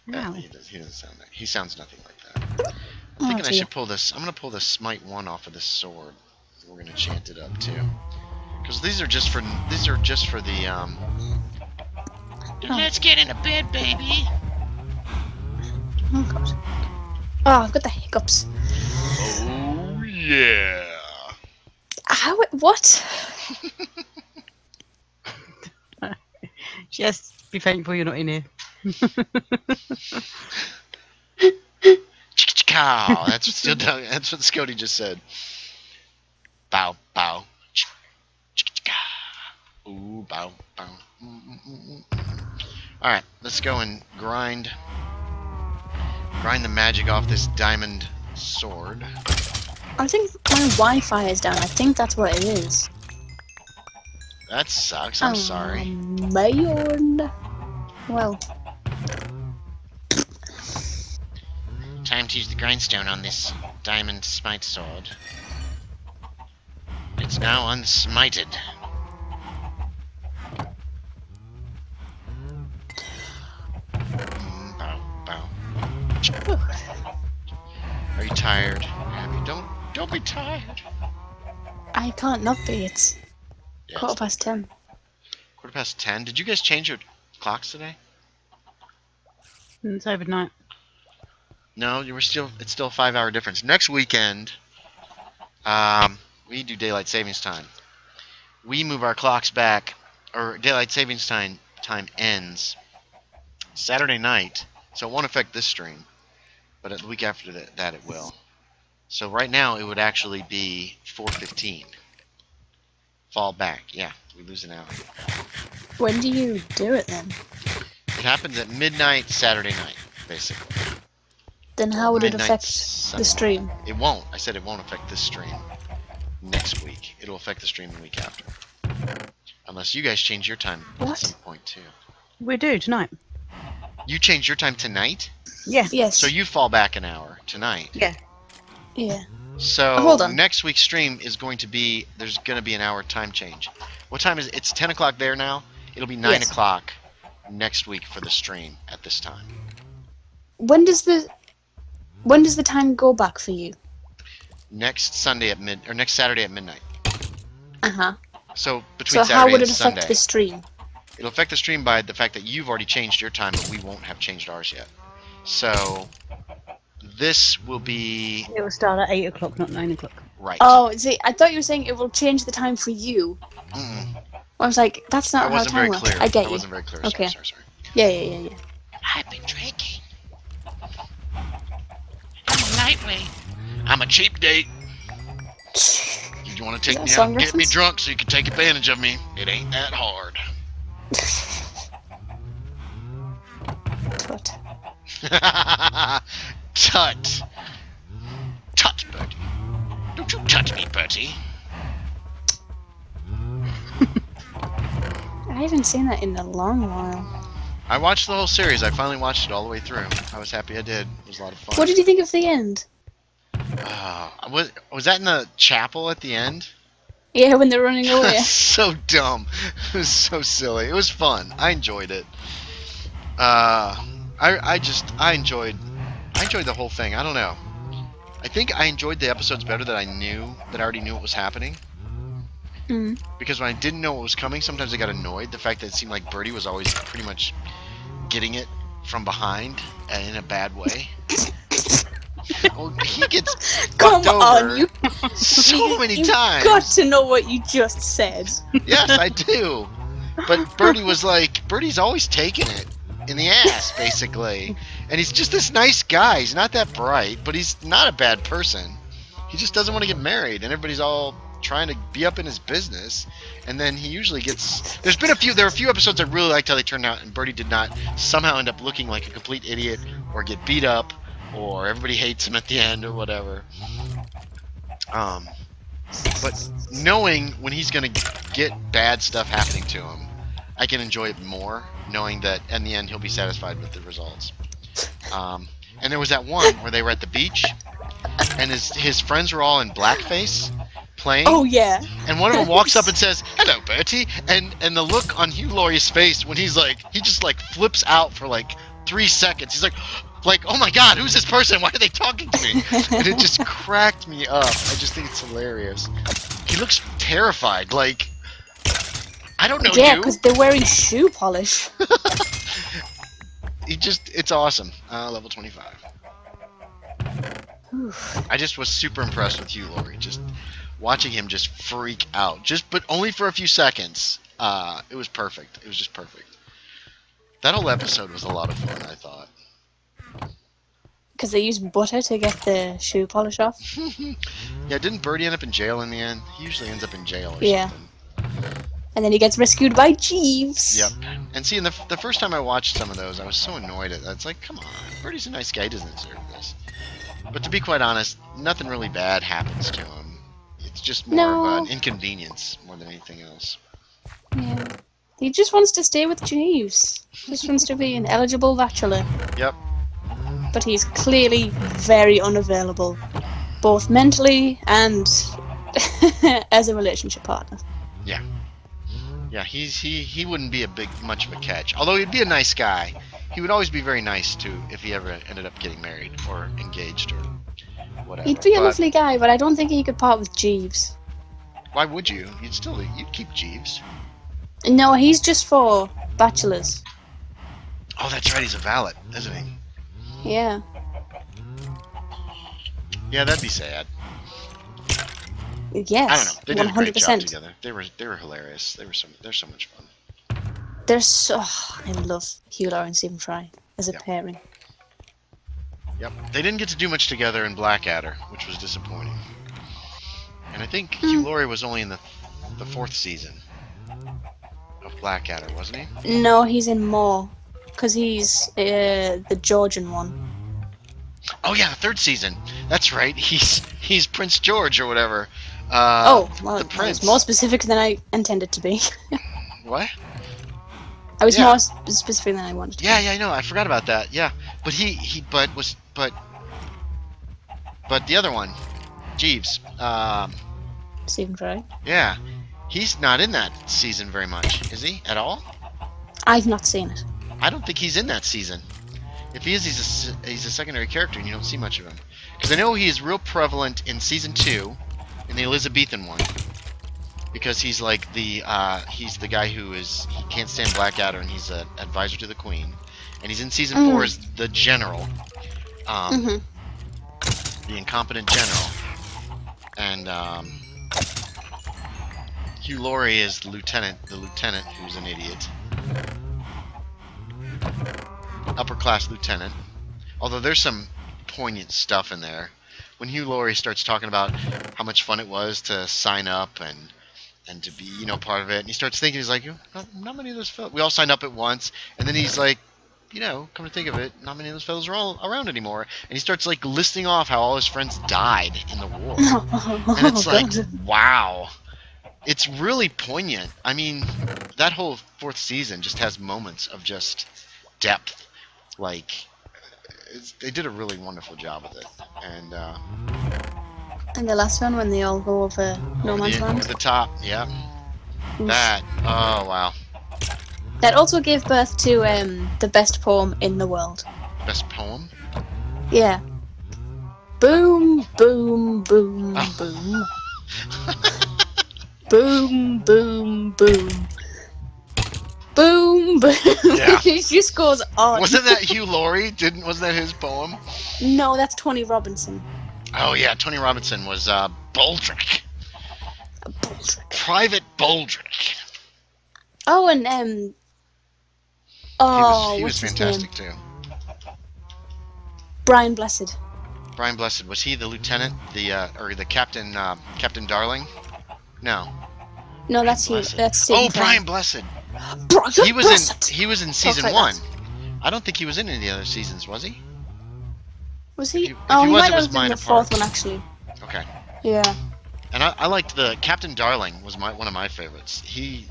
Yeah, he doesn't sound that. He sounds nothing like that. I'm thinking I should pull this. I'm gonna pull the Smite 1 off of this sword. We're gonna chant it up too, because these are just for the Let's get into bed, baby. Oh god. Oh, I've got the hiccups. Oh yeah. How? What? Just be thankful you're not in here. Cow. That's what Steele Douglas. That's what Scoti just said. Bow, bow. Ooh, bow, bow. All right, let's go and grind the magic off this diamond sword. I think my Wi-Fi is down. I think that's what it is. That sucks. I'm sorry. Man. Well. Time to use the grindstone on this diamond smite sword. It's now unsmited. Bow, bow. Are you tired, Abby? Don't be tired. I can't not be. It's Yeah, quarter past 10. 10. Did you guys change your clocks today? It's overnight. No, it's still a 5-hour difference. Next weekend, we do daylight savings time. We move our clocks back, or daylight savings time ends Saturday night, so it won't affect this stream, but the week after that it will. So right now it would actually be 4:15. Fall back, yeah, we lose an hour. When do you do it then? It happens at midnight Saturday night, basically. Then how would it Midnight affect Sunday. the stream? It won't. I said it won't affect this stream next week. It'll affect the stream the week after. Unless you guys change your time at some point too. We do tonight. You change your time tonight? Yeah. Yes. So you fall back an hour tonight. Yeah. Yeah. So Hold on. next week's stream is going to be, there's going to be an hour time change. What time is it? It's 10 o'clock there now. It'll be 9 o'clock next week for the stream at this time. When does the time go back for you? Next Saturday at midnight. Uh-huh. So between So Saturday how would and it affect Sunday. the stream? It'll affect the stream by the fact that you've already changed your time, but we won't have changed ours yet. So this will be It will start at 8 o'clock, not 9 o'clock. right. Oh, see, I thought you were saying it will change the time for you. Mm-mm. I was like, that's I not how wasn't time very works. clear. I get I you. wasn't very clear. Okay. Sorry. Yeah. I've been drinking. I'm lightweight. I'm a cheap date. You want to take Is me that a out song and get me reference? drunk so you can take advantage of me? It ain't that hard. Tut. Tut. Tut, Bertie. Don't you touch me, Bertie. I haven't seen that in a long while. I watched the whole series. I finally watched it all the way through. I was happy I did. It was a lot of fun. What did you think of the end? Was that in the chapel at the end? Yeah, when they're running away. So dumb. It was so silly. It was fun. I enjoyed it. I enjoyed the whole thing. I don't know. I think I enjoyed the episodes better that I already knew what was happening. Mm. Because when I didn't know what was coming, sometimes I got annoyed. The fact that it seemed like Birdie was always pretty much getting it from behind and in a bad way. Well, he gets Come fucked over on, you so many times. got to know what you just said. Yes, I do. But Birdie's always taking it in the ass, basically. And he's just this nice guy. He's not that bright, but he's not a bad person. He just doesn't want to get married, and everybody's all trying to be up in his business. And then he usually gets... There are a few episodes I really liked how they turned out, and Birdie did not somehow end up looking like a complete idiot or get beat up or everybody hates him at the end or whatever. But knowing when he's going to get bad stuff happening to him, I can enjoy it more, knowing that in the end he'll be satisfied with the results. And there was that one where they were at the beach, and his friends were all in blackface playing. Oh yeah. And one of them walks up and says, "Hello, Bertie," and the look on Hugh Laurie's face when he just flips out for 3 seconds. He's like, oh my God, who's this person? Why are they talking to me? And it just cracked me up. I just think it's hilarious. He looks terrified. I don't know Yeah, you. because they're wearing shoe polish. It's awesome. Level 25. Oof. I just was super impressed with Hugh Laurie. Just watching him just freak out. But only for a few seconds. It was perfect. It was just perfect. That whole episode was a lot of fun, I thought. Because they used butter to get the shoe polish off. Yeah, didn't Birdie end up in jail in the end? He usually ends up in jail or Yeah. something. And then he gets rescued by Jeeves. Yep. And see, the first time I watched some of those, I was so annoyed at that. It's like, come on, Birdie's a nice guy. He doesn't deserve this. But to be quite honest, nothing really bad happens to him. It's just more of an inconvenience more than anything else. Yeah. He just wants to stay with Jeeves. Just wants to be an eligible bachelor. Yep. but he's clearly very unavailable, both mentally and as a relationship partner. Yeah. Yeah, he wouldn't be much of a catch. Although he'd be a nice guy. He would always be very nice to if he ever ended up getting married or engaged or whatever. He'd be a lovely guy, but I don't think he could part with Jeeves. Why would you? You'd keep Jeeves. No, he's just for bachelors. Oh, that's right. He's a valet, isn't he? Yeah. Yeah, that'd be sad. Yes. I don't know. They did 100%. a great job together. They were hilarious. They're so much fun. I love Hugh Laurie and Stephen Fry as a pairing. Yep. They didn't get to do much together in Blackadder, which was disappointing. And I think Hugh Laurie was only in the 4th season of Blackadder, wasn't he? No, he's in more, because he's the Georgian one. Oh yeah, the 3rd season. That's right. He's Prince George or whatever. Well, the prince. it's more specific than I intended to be. What? I was more specific than I wanted to. Yeah, I know. I forgot about that. Yeah, but but the other one, Jeeves. Stephen Fry. Yeah, he's not in that season very much, is he? At all? I've not seen it. I don't think he's in that season. If he is, he's a secondary character, and you don't see much of him. Because I know he is real prevalent in season 2, in the Elizabethan one. Because he's like he's the guy he can't stand Blackadder, and he's an advisor to the Queen. And he's in season 4 as the general, the incompetent general, and Hugh Laurie is the lieutenant who's an idiot, upper class lieutenant. Although there's some poignant stuff in there when Hugh Laurie starts talking about how much fun it was to sign up and to be, part of it. And he starts thinking, he's like, not many of those fellas. We all signed up at once. And then he's like, come to think of it, not many of those fellas are all around anymore. And he starts like listing off how all his friends died in the war. And it's like, wow. It's really poignant. I mean, that whole 4th season just has moments of just depth. Like, they did a really wonderful job with it. And the last one, when they all go over No Man's Land? Over the top, yeah. Oof. That, oh, wow. That also gave birth to the best poem in the world. Best poem? Yeah. Boom, boom, boom, boom. Boom, boom, boom. Boom, boom. Yeah. It just goes on. Wasn't that Hugh Laurie? Wasn't that his poem? No, that's Tony Robinson. Oh yeah, Tony Robinson was Baldric. Baldric. Private Baldric. Oh, and he was what's his fantastic name? too. Brian Blessed. Brian Blessed, was he the lieutenant, or the captain? Captain Darling? No. No, that's you. That's Stephen Fry. Brian Blessed. Brian Blessed. He was in season 1. I don't think he was in any of the other seasons, was he? Was he? If he he was, might it was have been the minor 4th part. one, actually. Okay. Yeah. And I liked the Captain Darling was one of my favorites.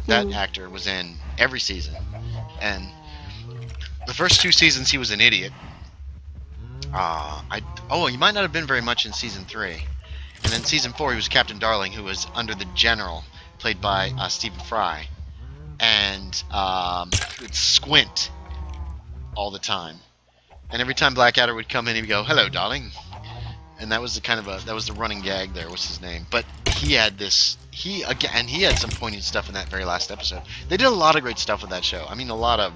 That actor was in every season, and the first 2 seasons he was an idiot. He might not have been very much in season 3, and then season 4 he was Captain Darling, who was under the general, played by Stephen Fry, and he would squint all the time, and every time Blackadder would come in, he would go, "Hello, darling." And that was the running gag there. What's his name? But he had some poignant stuff in that very last episode. They did a lot of great stuff with that show. I mean, a lot of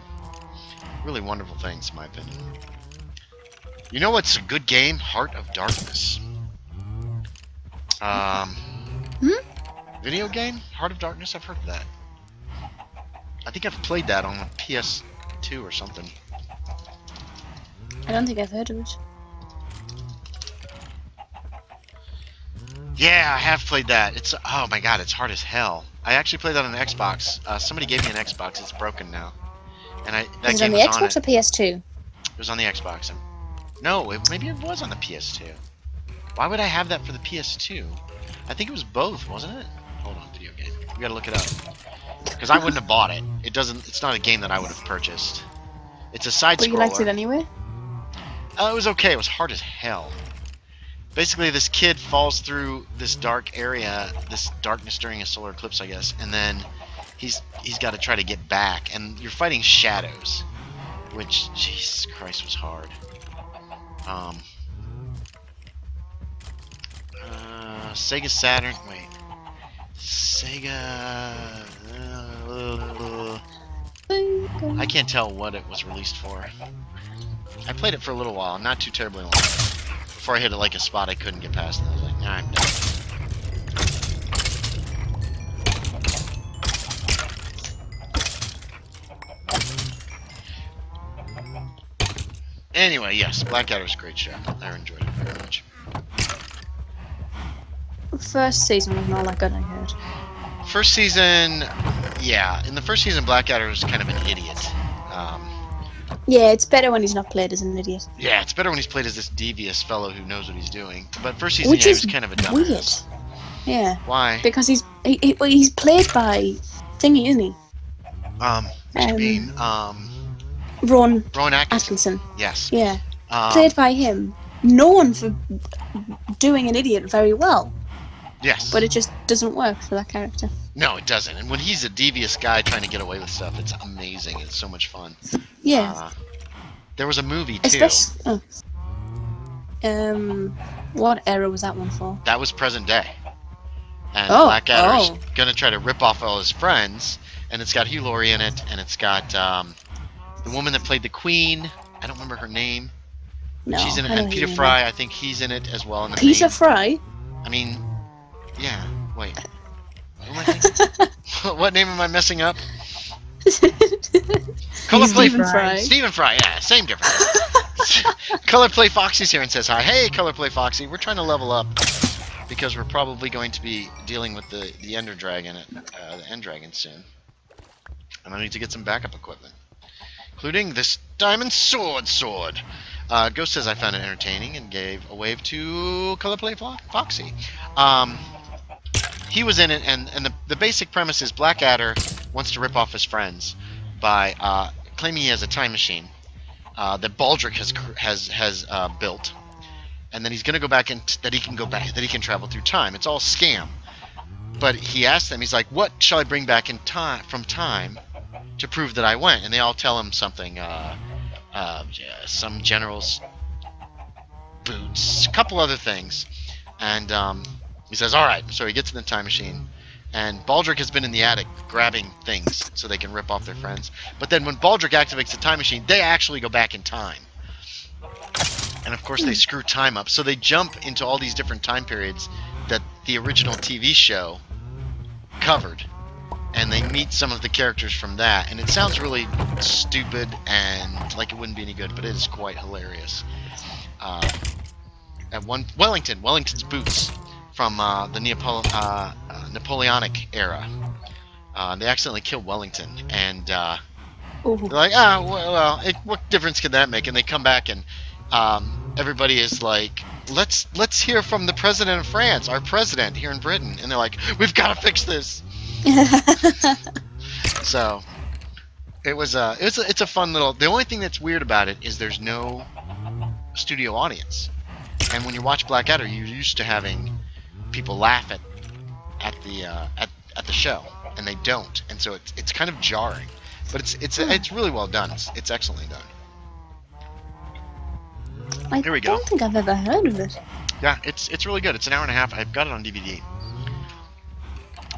really wonderful things, in my opinion. You know what's a good game? Heart of Darkness. Video game? Heart of Darkness? I've heard of that. I think I've played that on a PS2 or something. I don't think I've heard of it. Yeah, I have played that. Oh my god, it's hard as hell. I actually played that on an Xbox. Somebody gave me an Xbox. It's broken now. And Is it on the Xbox or PS2? It was on the Xbox. No, maybe it was on the PS2. Why would I have that for the PS2? I think it was both, wasn't it? Hold on, video game. We gotta look it up. Because I wouldn't have bought it. It's not a game that I would have purchased. It's a side-scroller. But you liked it anyway? It was okay. It was hard as hell. Basically, this kid falls through this dark area, this darkness during a solar eclipse, I guess, and then he's got to try to get back, and you're fighting shadows, which, Jesus Christ, was hard. Sega Saturn. Wait, Sega. I can't tell what it was released for. I played it for a little while, not too terribly long. Before I hit like a spot I couldn't get past, and I was like, nah, I'm done. Anyway, yes, Blackadder was a great show. I enjoyed it very much. The first season was not that good, I heard. First season, yeah. In the first season, Blackadder was kind of an idiot. Yeah, it's better when he's not played as an idiot. Yeah, it's better when he's played as this devious fellow who knows what he's doing. But first season, yeah, he was kind of a dumbass. Weird. Yeah. Why? Because he's played by thingy, isn't he? Mr. Bean. Rowan Atkinson. Atkinson. Yes. Yeah. Played by him. Known for doing an idiot very well. Yes. But it just doesn't work for that character. No, it doesn't. And when he's a devious guy trying to get away with stuff, it's amazing. It's so much fun. Yeah. There was a movie too. Especially. What era was that one for? That was present day. And Blackadder's gonna try to rip off all his friends, and it's got Hugh Laurie in it, and it's got the woman that played the Queen. I don't remember her name. No. She's in it, and Peter Fry. I think he's in it as well. In the Peter Fry. I mean, yeah. Wait. What am I thinking? What name am I messing up? Stephen Fry. Stephen Fry, yeah, same difference. Color Play Foxy's here and says hi. Hey, Color Play Foxy, we're trying to level up because we're probably going to be dealing with the Ender Dragon, the End Dragon soon, and I need to get some backup equipment, including this Diamond Sword. Ghost says I found it entertaining and gave a wave to Color Play Foxy. He was in it, and the basic premise is Blackadder wants to rip off his friends by claiming he has a time machine that Baldric has built, and then he's going to go back and that he can travel through time. It's all scam. But he asks them, he's like, "What shall I bring back in from time to prove that I went?" And they all tell him something. Some general's boots, a couple other things, and he says, "All right." So he gets in the time machine, and Baldric has been in the attic grabbing things so they can rip off their friends. But then when Baldric activates the time machine, they actually go back in time, and of course they screw time up. So they jump into all these different time periods that the original TV show covered, and they meet some of the characters from that, and it sounds really stupid and like it wouldn't be any good, but it is quite hilarious. At Wellington's boots from the Napoleonic era. They accidentally killed Wellington, and they're like, what difference can that make? And they come back, and everybody is like, let's hear from the president of France, our president here in Britain, and they're like, we've got to fix this. So it's a fun little. The only thing that's weird about it is there's no studio audience, and when you watch Blackadder, you're used to having people laugh at the show, and they don't, and so it's kind of jarring, but it's really well done. It's excellently done. Here we go. I don't think I've ever heard of it. Yeah, it's really good. It's an hour and a half. I've got it on DVD.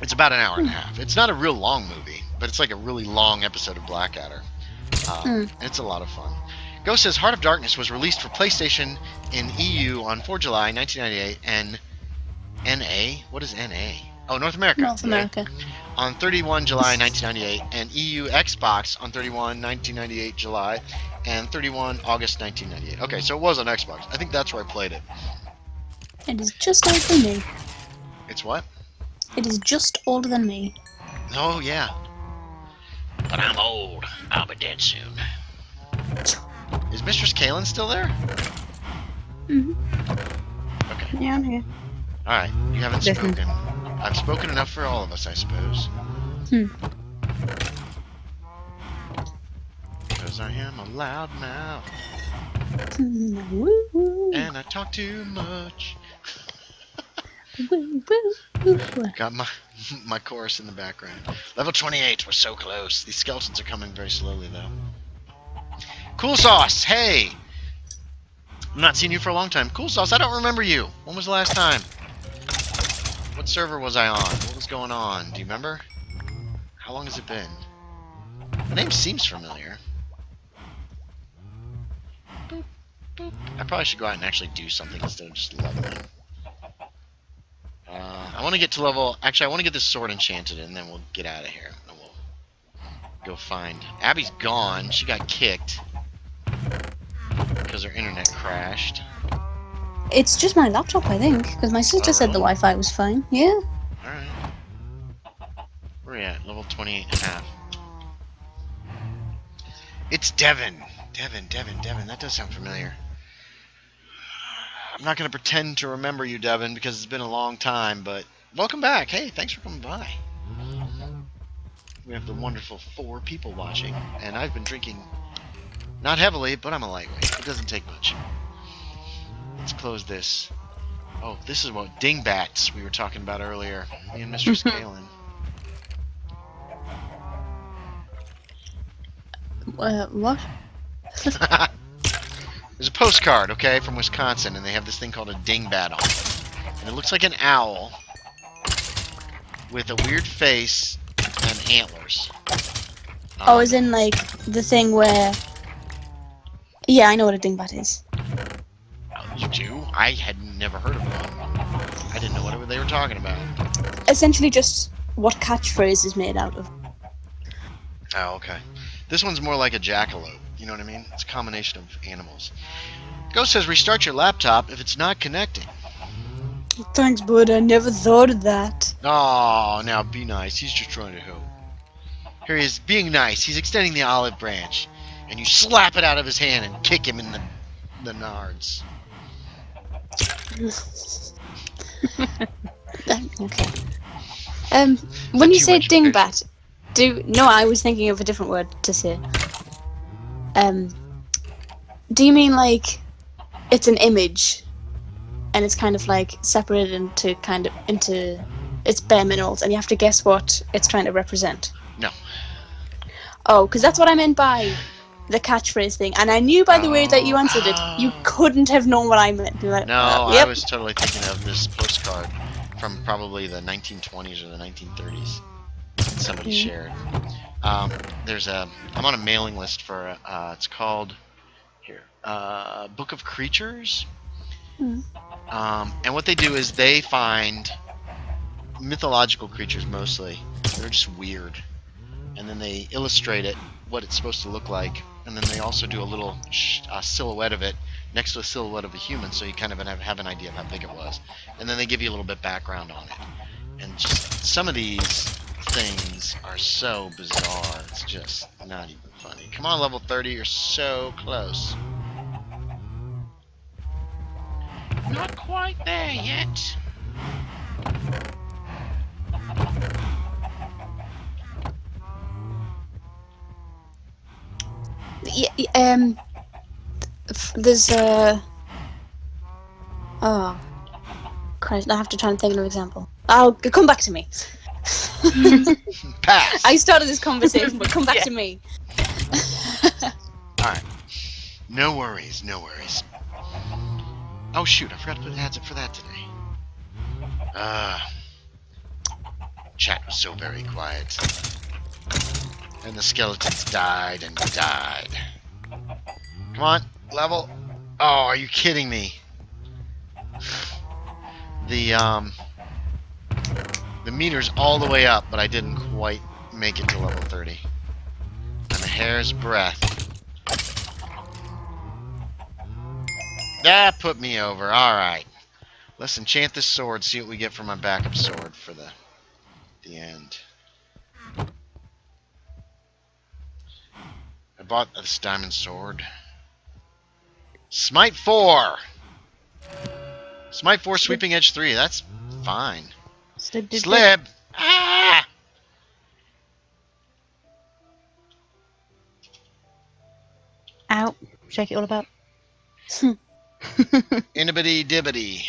It's about an hour and a half. It's not a real long movie, but it's like a really long episode of Blackadder. And it's a lot of fun. Ghost says Heart of Darkness was released for PlayStation in EU on 4 July 1998 and NA? What is NA? Oh, North America. North America. On 31 July 1998 and EU Xbox on 31 1998 July and 31 August 1998. Okay, so it was on Xbox. I think that's where I played it. It is just older than me. It's what? It is just older than me. Oh, yeah. But I'm old. I'll be dead soon. Is Mistress Kaylin still there? Mm-hmm. Okay. Yeah, I'm here. Alright, you haven't spoken. I've spoken enough for all of us, I suppose. Because I am a loud mouth. Woo, woo. And I talk too much. Woo, woo, woo. Got my chorus in the background. Level 28, we're so close. These skeletons are coming very slowly, though. Cool Sauce, hey! I'm not seeing you for a long time. Cool Sauce, I don't remember you. When was the last time? What server was I on? What was going on? Do you remember? How long has it been? The name seems familiar. Boop, boop. I probably should go out and actually do something instead of just leveling. I want to get to level... Actually, I want to get this sword enchanted, and then we'll get out of here. And we'll go find... Abby's gone. She got kicked. Because her internet crashed. It's just my laptop, I think, because my sister said the really? Wi-Fi was fine. Yeah. Alright. Where are you at? Level 28.5. It's Devin. Devin. That does sound familiar. I'm not going to pretend to remember you, Devin, because it's been a long time, but welcome back. Hey, thanks for coming by. We have the wonderful 4 people watching, and I've been drinking, not heavily, but I'm a lightweight. It doesn't take much. Let's close this. Oh, this is what dingbats we were talking about earlier. Me and Mr. Scalen. What? There's a postcard, okay, from Wisconsin, and they have this thing called a dingbat on it. And it looks like an owl with a weird face and antlers. Oh, as in, like, the thing where... Yeah, I know what a dingbat is. You do? I had never heard of one. I didn't know what they were talking about. Essentially just what catchphrase is made out of. Oh, okay. This one's more like a jackalope. You know what I mean? It's a combination of animals. Ghost says restart your laptop if it's not connecting. Thanks, bud. I never thought of that. Oh, now be nice. He's just trying to help. Here he is, being nice. He's extending the olive branch. And you slap it out of his hand and kick him in the nards. Okay. When you say dingbat, no, I was thinking of a different word to say. Do you mean like it's an image, and it's kind of like separated into its bare minerals, and you have to guess what it's trying to represent? No. Oh, because that's what I meant by the catchphrase thing, and I knew by the way that you answered it, you couldn't have known what I meant. Like, no, yep. I was totally thinking of this postcard from probably the 1920s or the 1930s. Somebody shared. I'm on a mailing list for it's called Book of Creatures. And what they do is they find mythological creatures mostly. They're just weird, and then they illustrate it, what it's supposed to look like, and then they also do a little silhouette of it next to a silhouette of a human, so you kind of have an idea of how big it was, and then they give you a little bit background on it. And just some of these things are so bizarre, it's just not even funny. Come on, level 30, you're so close. Not quite there yet. There's oh Christ, I have to try and think of an example. I'll come back to me. Pass. I started this conversation, but come back to me. Alright. No worries. Oh shoot, I forgot to put an ads up for that today. Chat was so very quiet. And the skeletons died and died. Come on, level. Oh, are you kidding me? The meter's all the way up, but I didn't quite make it to level 30. I'm a hair's breadth. That put me over. Alright. Let's enchant this sword, see what we get for my backup sword for the end. I bought this diamond sword. Smite 4! Smite 4, Sweeping Edge 3. That's fine. Slip! Ah! Ow. Shake it all about. Inibity dibbity.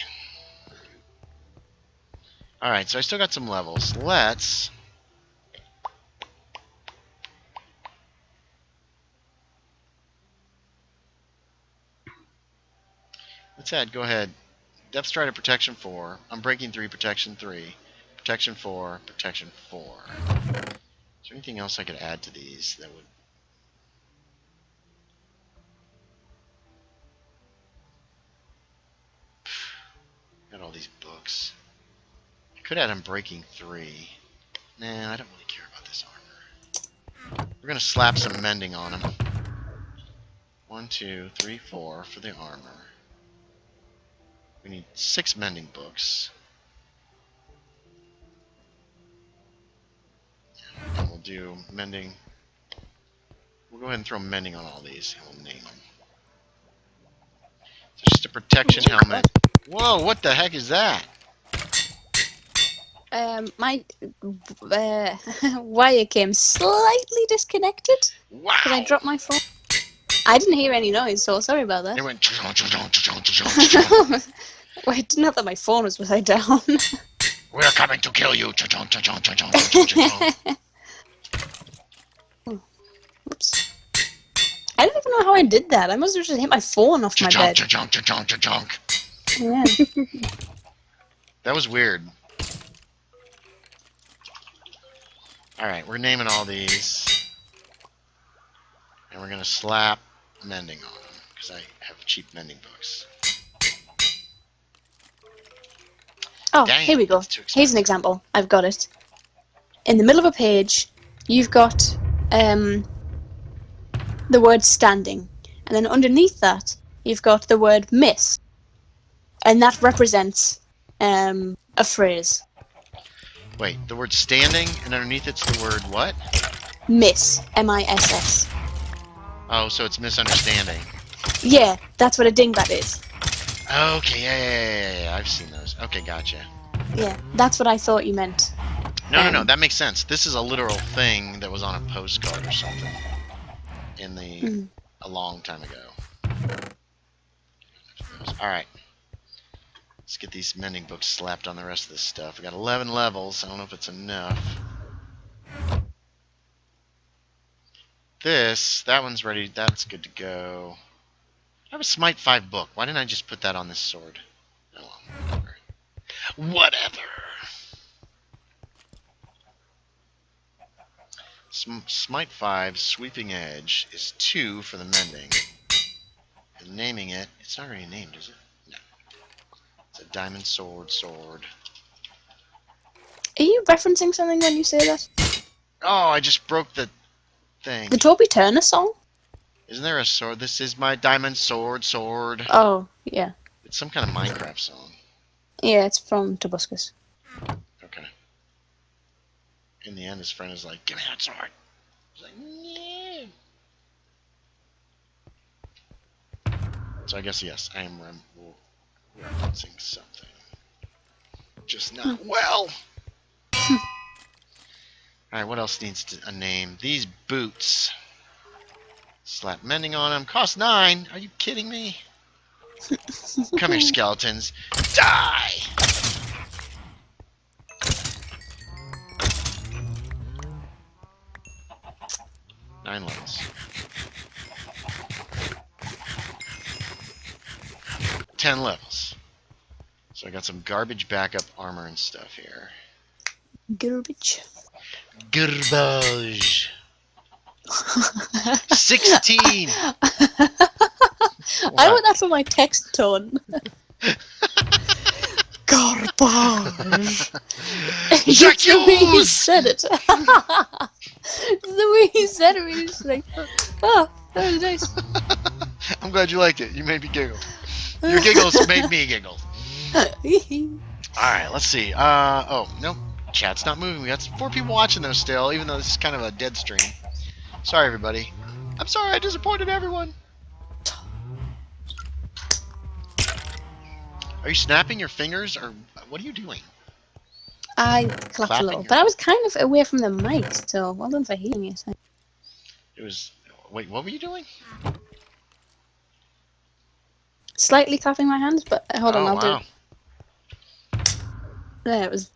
Alright, so I still got some levels. Let's add, go ahead. Depth Strider Protection 4. Unbreaking 3, Protection 3. Protection 4, Protection 4. Is there anything else I could add to these that would... Got all these books. I could add Unbreaking 3. Nah, I don't really care about this armor. We're going to slap some mending on him. 1, 2, 3, 4 for the armor. We need 6 mending books. And we'll do mending. We'll go ahead and throw mending on all these, and we'll name them. So just a protection helmet. Whoa, what the heck is that? My wire came slightly disconnected. Wow! Because I dropped my phone. I didn't hear any noise, so sorry about that. It went... Wait, not that my phone was upside down. We're coming to kill you! Oops. I don't even know how I did that. I must have just hit my phone off my bed. Yeah. That was weird. Alright, we're naming all these. And we're going to slap mending on them. Because I have cheap mending books. Oh, Dang, here we go. Here's an example. I've got it. In the middle of a page, you've got the word standing. And then underneath that, you've got the word miss. And that represents a phrase. Wait, the word standing, and underneath it's the word what? Miss. M-I-S-S. Oh, so it's misunderstanding. Yeah, that's what a dingbat is. Okay, yeah, I've seen those. Okay, gotcha. Yeah, that's what I thought you meant. No, that makes sense. This is a literal thing that was on a postcard or something. A long time ago. Alright. Let's get these mending books slapped on the rest of this stuff. We got 11 levels. I don't know if it's enough. That one's ready. That's good to go. I have a Smite 5 book. Why didn't I just put that on this sword? Oh, well, whatever. Smite 5 Sweeping Edge is 2 for the mending. And naming it, it's not already named, is it? No. It's a diamond sword. Are you referencing something when you say that? Oh, I just broke the thing. The Toby Turner song? Isn't there a sword? This is my diamond sword. Oh, yeah. It's some kind of Minecraft song. Yeah, it's from Tobuscus. Okay. In the end, his friend is like, "Give me that sword." He's like, "No." So I guess, yes, I am referencing something. Just not well. Alright, what else needs a name? These boots. Slap mending on them. Cost 9. Are you kidding me? Come here, skeletons. Die! Nine levels. 10 levels. So I got some garbage backup armor and stuff here. Garbage. Garbage. 16. I want that for my text tone. Garbage. Just the way he said it. The way he said it, we were just like, oh, that was nice. I'm glad you liked it. You made me giggle. Your giggles made me giggle. Alright, let's see. Oh, no. Chat's not moving. We got 4 people watching though still, even though this is kind of a dead stream. Sorry, everybody. I'm sorry I disappointed everyone. Are you snapping your fingers, or what are you doing? I clapped a little, but I was kind of away from the mic, so well done for hearing it. It was... Wait, what were you doing? slightly clapping my hands, but hold on, Oh, I'll do wow. it. There, it was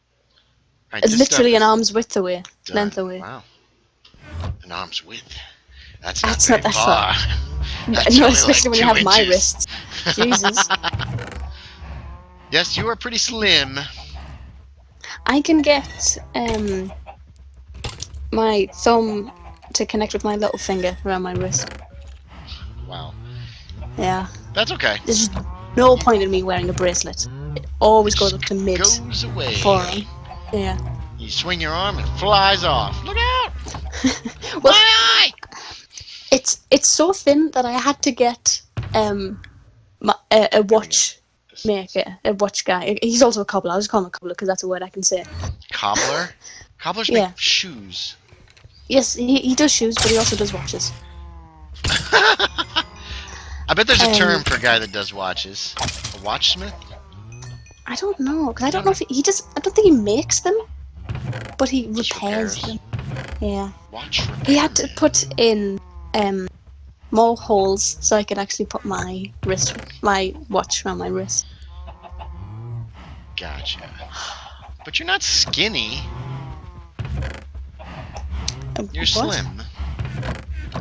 Alright, this literally stuff an is arm's width away, done. length away. Wow. An arm's width. That's That's not not very that far. No, That's only especially like when you 2 have my inches. wrists. Jesus. Yes, you are pretty slim. I can get my thumb to connect with my little finger around my wrist. Wow. Yeah. That's okay. There's just no point in me wearing a bracelet. It always goes up to mid Goes away. forearm. Yeah. You swing your arm and it flies off. Look out! Well, My eye! it's so thin that I had to get a watch maker, a watch guy. He's also a cobbler. I'll just call him a cobbler because that's a word I can say. Cobbler? Cobblers Yeah. make shoes. Yes, he does shoes, but he also does watches. I bet there's a term for a guy that does watches. A watchsmith? I don't know, because I don't know if he does. I don't think he makes them, but he repairs them. Yeah. Watch repair. He had to put in more holes so I could actually put my watch around my wrist. Gotcha. But you're not skinny. You're What? slim.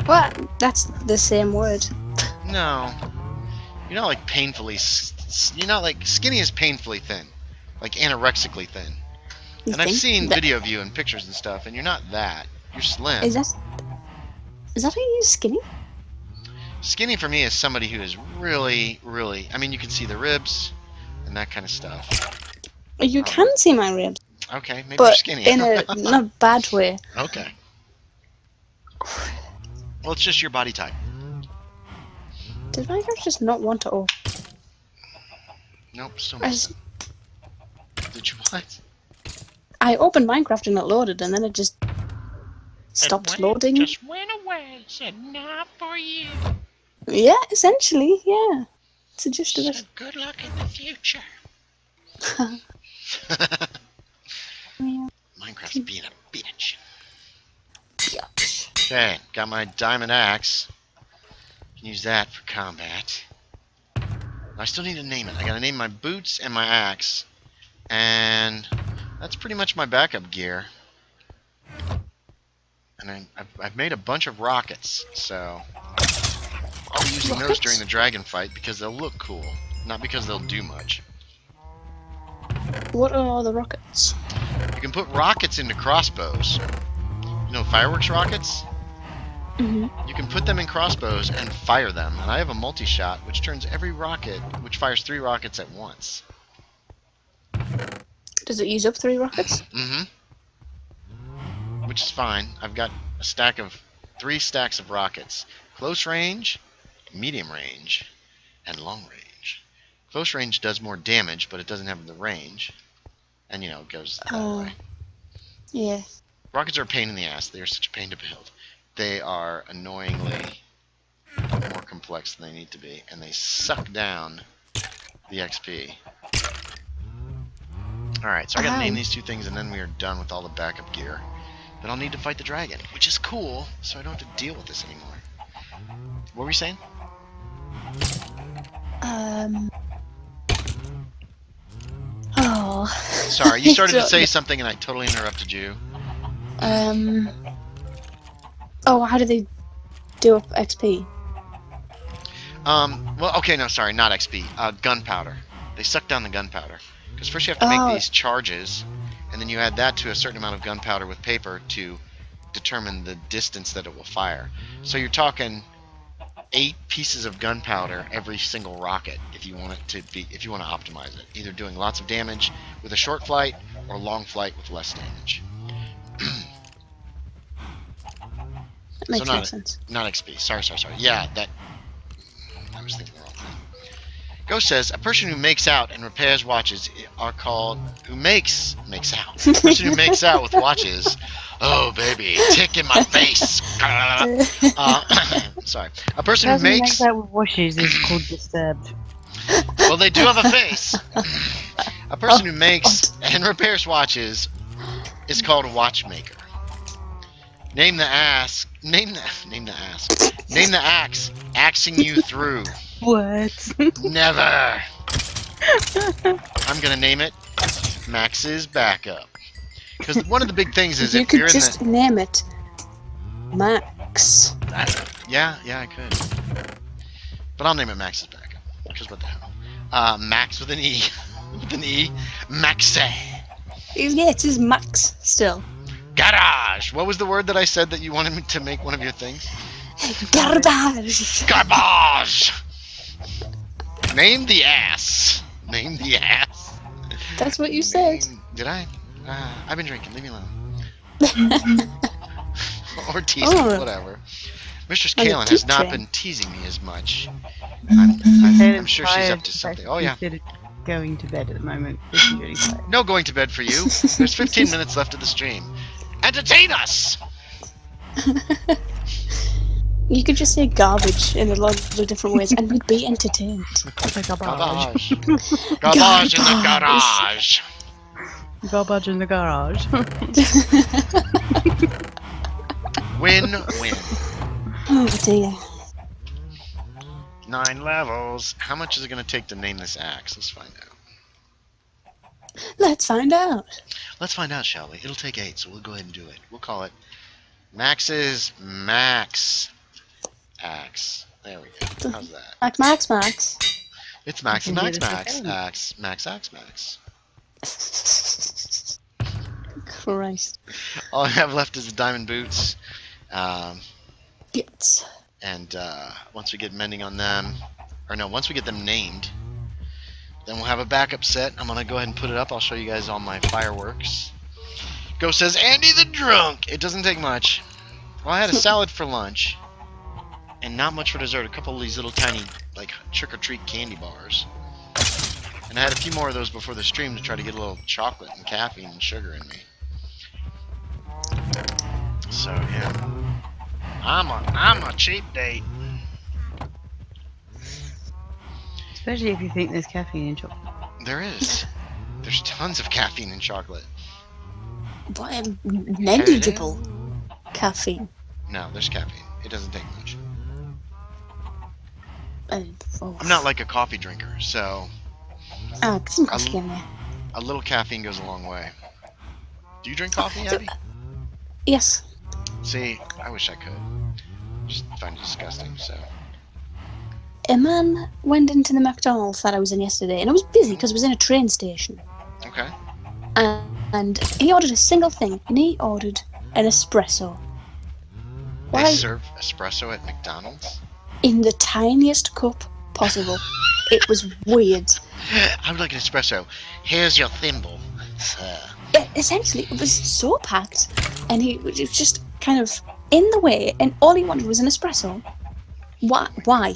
What? That's the same word. No. You're not like painfully... You're not like... Skinny is painfully thin. Like anorexically thin. You And I've think? seen That- video of you and pictures and stuff, and you're not that. You're slim. Is that how you use skinny? Skinny for me is somebody who is really, really... I mean, you can see the ribs and that kind of stuff. You can see my ribs, Okay, maybe you're but skinny. in a not a bad way. Okay. Well, it's just your body type. Did Minecraft just not want to? Oh, Nope, still I, missing. Did you what? I opened Minecraft and it loaded, and then it just stopped loading. Just went away. Said not for you. Yeah, essentially, yeah. It's the gist of it. Said good luck in the future. Minecraft's being a bitch. Okay, got my diamond axe. Can use that for combat. I still need to name it. I gotta name my boots and my axe. And that's pretty much my backup gear. And I've made a bunch of rockets, so I'll be using those during the dragon fight because they'll look cool, not because they'll do much. What are the rockets? You can put rockets into crossbows. You know, fireworks rockets? Mm-hmm. You can put them in crossbows and fire them. And I have a multi-shot, which turns every rocket, which fires 3 rockets at once. Does it use up 3 rockets? Mm-hmm. Which is fine. I've got a stack of 3 stacks of rockets. Close range, medium range, and long range. Close range does more damage, but it doesn't have the range. And, you know, it goes that way. Yeah. Rockets are a pain in the ass. They are such a pain to build. They are annoyingly more complex than they need to be, and they suck down the XP. Alright, so I gotta name these 2 things, and then we are done with all the backup gear. Then I'll need to fight the dragon, which is cool, so I don't have to deal with this anymore. What were you saying? Oh. Sorry, you started to say something and I totally interrupted you. Oh, how do they do up XP? Well, okay, no, sorry, not XP. Gunpowder. They suck down the gunpowder. Because first you have to make these charges, and then you add that to a certain amount of gunpowder with paper to determine the distance that it will fire. So you're talking 8 pieces of gunpowder every single rocket if you want it to be, if you want to optimize it. Either doing lots of damage with a short flight or long flight with less damage. That makes so no sense. Not XP. Sorry. Yeah, that. I was thinking the wrong thing. Ghost says a person who makes out and repairs watches are called who makes out. A person who makes out with watches. Oh baby, tick in my face. Sorry. A person who makes out with washes is called disturbed. Well, they do have a face. A person who makes and repairs watches is called a watchmaker. Name the axe, axing you through. What? Never. I'm gonna name it Max's Backup. Because one of the big things is You if you're could in just name it Max. yeah, I could. But I'll name it Max's Backup. Because what the hell? Max with an E. With an E. Maxe. Yeah, it is Max still. Garage. What was the word that I said that you wanted me to make one of your things? Garbage. Garbage. Name the ass. Name the ass. That's what you said. Did I? I've been drinking. Leave me alone. Or teasing, whatever. Mistress Kalen has not been teasing me as much. I'm sure she's up to something. Oh, yeah. Instead of going to bed at the moment. No going to bed for you. There's 15 minutes left of the stream. Entertain us! You could just say garbage in a lot of different ways and we'd be entertained. Garbage. Garbage in the garage. Garbage in the garage. Win. Oh dear. 9 levels. How much is it going to take to name this axe? Let's find out. Let's find out. Let's find out, shall we? It'll take 8, so we'll go ahead and do it. We'll call it Max's Max Axe. There we go. How's that? Max. It's Max Axe. Max. Christ. All I have left is the diamond boots. Yes. And once we get mending on them, once we get them named, then we'll have a backup set. I'm going to go ahead and put it up. I'll show you guys all my fireworks. Go says, Andy the Drunk. It doesn't take much. Well, I had a salad for lunch. And not much for dessert. A couple of these little tiny, like, trick-or-treat candy bars. And I had a few more of those before the stream to try to get a little chocolate and caffeine and sugar in me. So, yeah. I'm a cheap date. Especially if you think there's caffeine in chocolate. There is. There's tons of caffeine in chocolate. But negligible caffeine. No, there's caffeine. It doesn't take much. I'm not like a coffee drinker, so get some coffee in there. A little caffeine goes a long way. Do you drink coffee, Abby? Yes. See, I wish I could. Just find it disgusting, so. A man went into the McDonald's that I was in yesterday, and I was busy because I was in a train station. Okay. And he ordered a single thing, and he ordered an espresso. They serve espresso at McDonald's? In the tiniest cup possible. It was weird. I would like an espresso. Here's your thimble, sir. Yeah, essentially, it was so packed, and it was just kind of in the way, and all he wanted was an espresso. Why?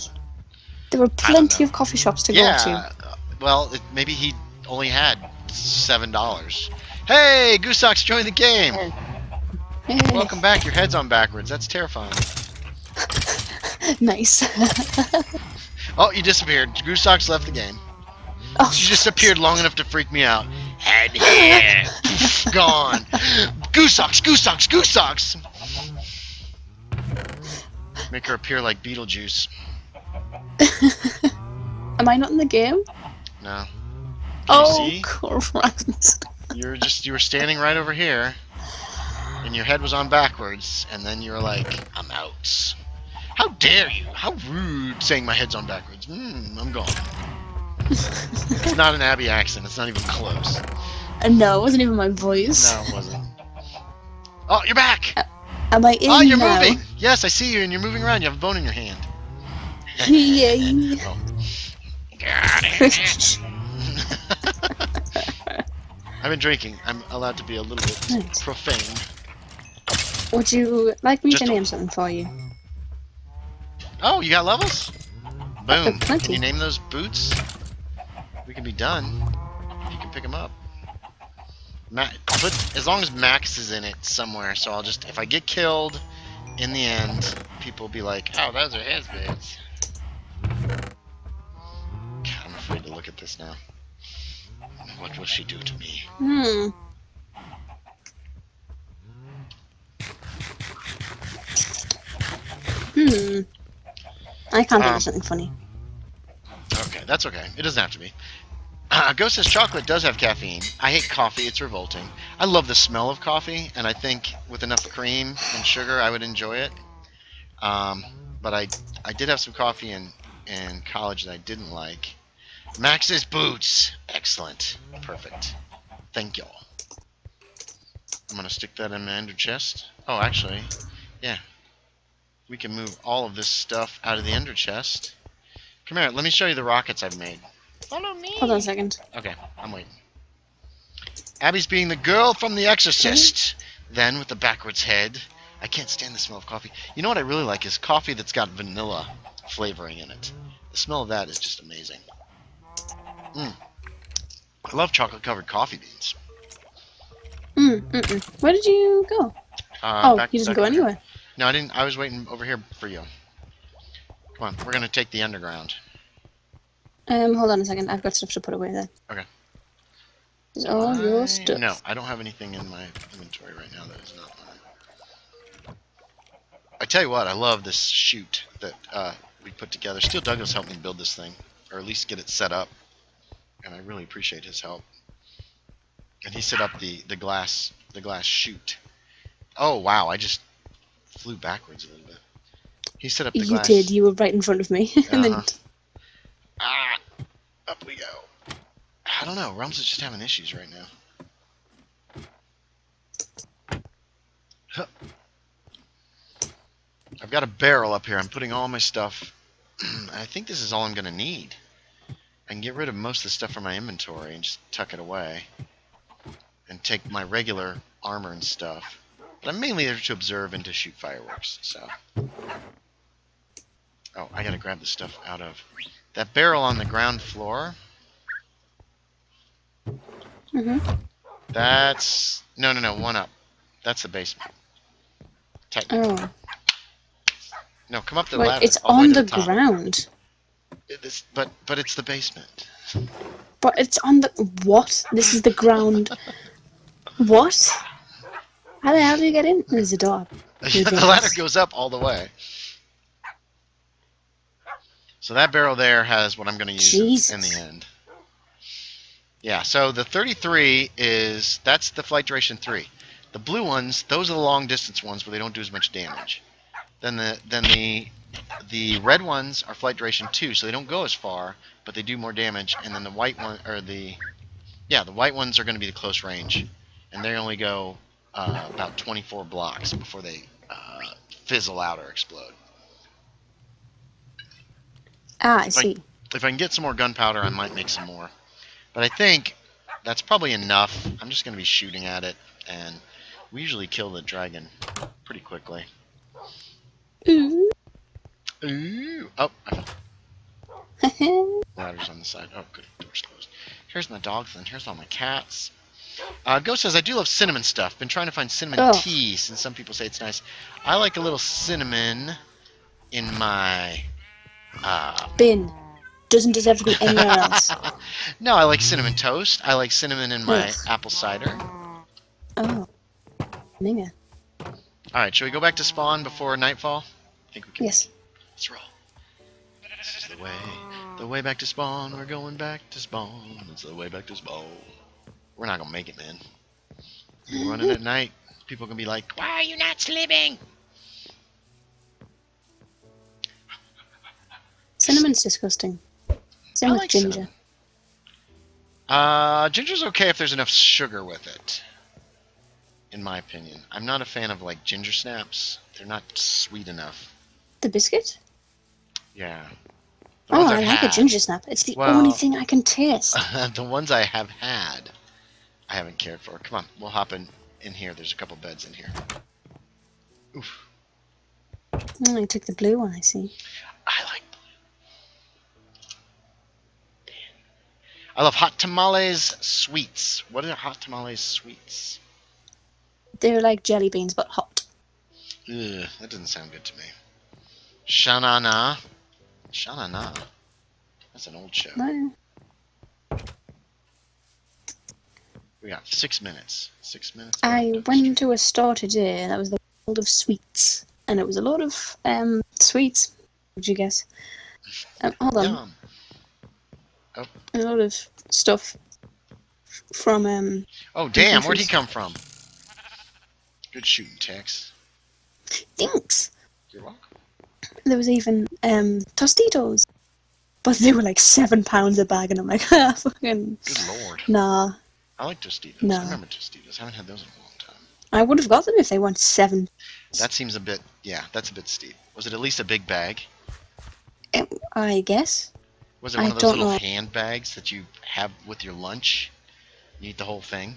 There were plenty of coffee shops to go to. Well, maybe he only had $7. Hey, Goosox joined the game. Hey. Welcome back. Your head's on backwards. That's terrifying. Nice. Oh, you disappeared. Goosox left the game. Oh, you just appeared long enough to freak me out. Head here. Gone. Goosox. Make her appear like Beetlejuice. Am I not in the game? No. Oh, see? Christ. You were standing right over here, and your head was on backwards, and then you were like, I'm out. How dare you? How rude saying my head's on backwards. I'm gone. It's not an Abby accent. It's not even close. No, it wasn't even my voice. No, it wasn't. Oh, you're back! Am I in Oh, you're now? moving! Yes, I see you, and you're moving around. You have a bone in your hand. Yay. Oh. Got it. I've been drinking. I'm allowed to be a little bit profane. Would you like me to name something for you? Oh, you got levels? Boom. Plenty. Can you name those boots? We can be done. You can pick them up. As long as Max is in it somewhere, so I'll just, if I get killed in the end, people will be like, oh, those are his boots. God, I'm afraid to look at this now. What will she do to me? I can't think of something funny. That's okay. It doesn't have to be. Ghost says chocolate does have caffeine. I hate coffee. It's revolting. I love the smell of coffee, and I think with enough cream and sugar, I would enjoy it. But I did have some coffee in college that I didn't like. Max's boots. Excellent. Perfect. Thank y'all. I'm going to stick that in my ender chest. Oh, actually, yeah. We can move all of this stuff out of the ender chest. Come here. Let me show you the rockets I've made. Follow me. Hold on a second. Okay, I'm waiting. Abby's being the girl from The Exorcist. Then, with the backwards head. I can't stand the smell of coffee. You know what I really like is coffee that's got vanilla flavoring in it. The smell of that is just amazing. I love chocolate-covered coffee beans. Where did you go? He doesn't go anywhere. No, I didn't. I was waiting over here for you. Come on, we're going to take the underground. Hold on a second. I've got stuff to put away there. Okay. It's all your stuff. No, I don't have anything in my inventory right now that is not mine. I tell you what, I love this chute that we put together. Steel Douglas helped me build this thing, or at least get it set up, and I really appreciate his help. And he set up the glass chute. Oh wow, I just flew backwards a little bit. He set up the glass. You did. You were right in front of me. And then... up we go. I don't know. Realms is just having issues right now. Huh. I've got a barrel up here. I'm putting all my stuff. I think this is all I'm going to need. I can get rid of most of the stuff from my inventory and just tuck it away. And take my regular armor and stuff. But I'm mainly there to observe and to shoot fireworks, so... Oh, I gotta grab the stuff out of... That barrel on the ground floor... That's... No, one up. That's the basement. Technically. No, come up the ladder. It's on the ground. But it's the basement. But it's on the... What? This is the ground... What? How the hell do you get in? There's a door. The ladder goes up all the way. So that barrel there has what I'm going to use in the end. Yeah, so the 33 is... That's the flight duration 3. The blue ones, those are the long distance ones where they don't do as much damage. Then the red ones are flight duration 2, so they don't go as far, but they do more damage. And then the white one... Or the... Yeah, the white ones are going to be the close range. And they only go about 24 blocks before they fizzle out or explode. I see. If I can get some more gunpowder, I might make some more. But I think that's probably enough. I'm just going to be shooting at it, and we usually kill the dragon pretty quickly. Ooh. Ooh. Oh, ladder's on the side. Oh, good. Door's closed. Here's my dogs, and here's all my cats. Ghost says, I do love cinnamon stuff. Been trying to find cinnamon tea, since some people say it's nice. I like a little cinnamon in my... bin. Doesn't deserve to be anywhere else. No, I like cinnamon toast. I like cinnamon in my apple cider. Oh. Nigga. Alright, shall we go back to spawn before nightfall? I think we can. Yes. Let's roll. This is the way. The way back to spawn. We're going back to spawn. It's the way back to spawn. We're not gonna make it, man. We're running at night. People are gonna be like, why are you not sleeping? Cinnamon's disgusting. Same with ginger. Ginger's okay if there's enough sugar with it. In my opinion. I'm not a fan of, like, ginger snaps. They're not sweet enough. The biscuit? Yeah. I like a ginger snap. It's the only thing I can taste. The ones I have had, I haven't cared for. Come on, we'll hop in here. There's a couple beds in here. Oof. I took the blue one, I see. I like blue. I love hot tamales sweets. What are hot tamales sweets? They're like jelly beans, but hot. Ugh, that doesn't sound good to me. Shanana. Shanana. That's an old show. No. We got 6 minutes. 6 minutes. I went to a store today, and that was the world of sweets. And it was a lot of sweets. Would you guess? Hold on. Yum. a lot of stuff from Oh, damn, where'd he countries. come from? Good shooting, Tex. Thanks. You're welcome. There was even Tostitos, but they were like £7 a bag, and I'm like, fucking Good lord. nah. I like Tostitos. No. I remember Tostitos. I haven't had those in a long time. I would have got them if they weren't 7. That seems a bit, yeah, that's a bit steep. Was it at least a big bag? I guess. Was it one of those little hand bags that you have with your lunch? You eat the whole thing?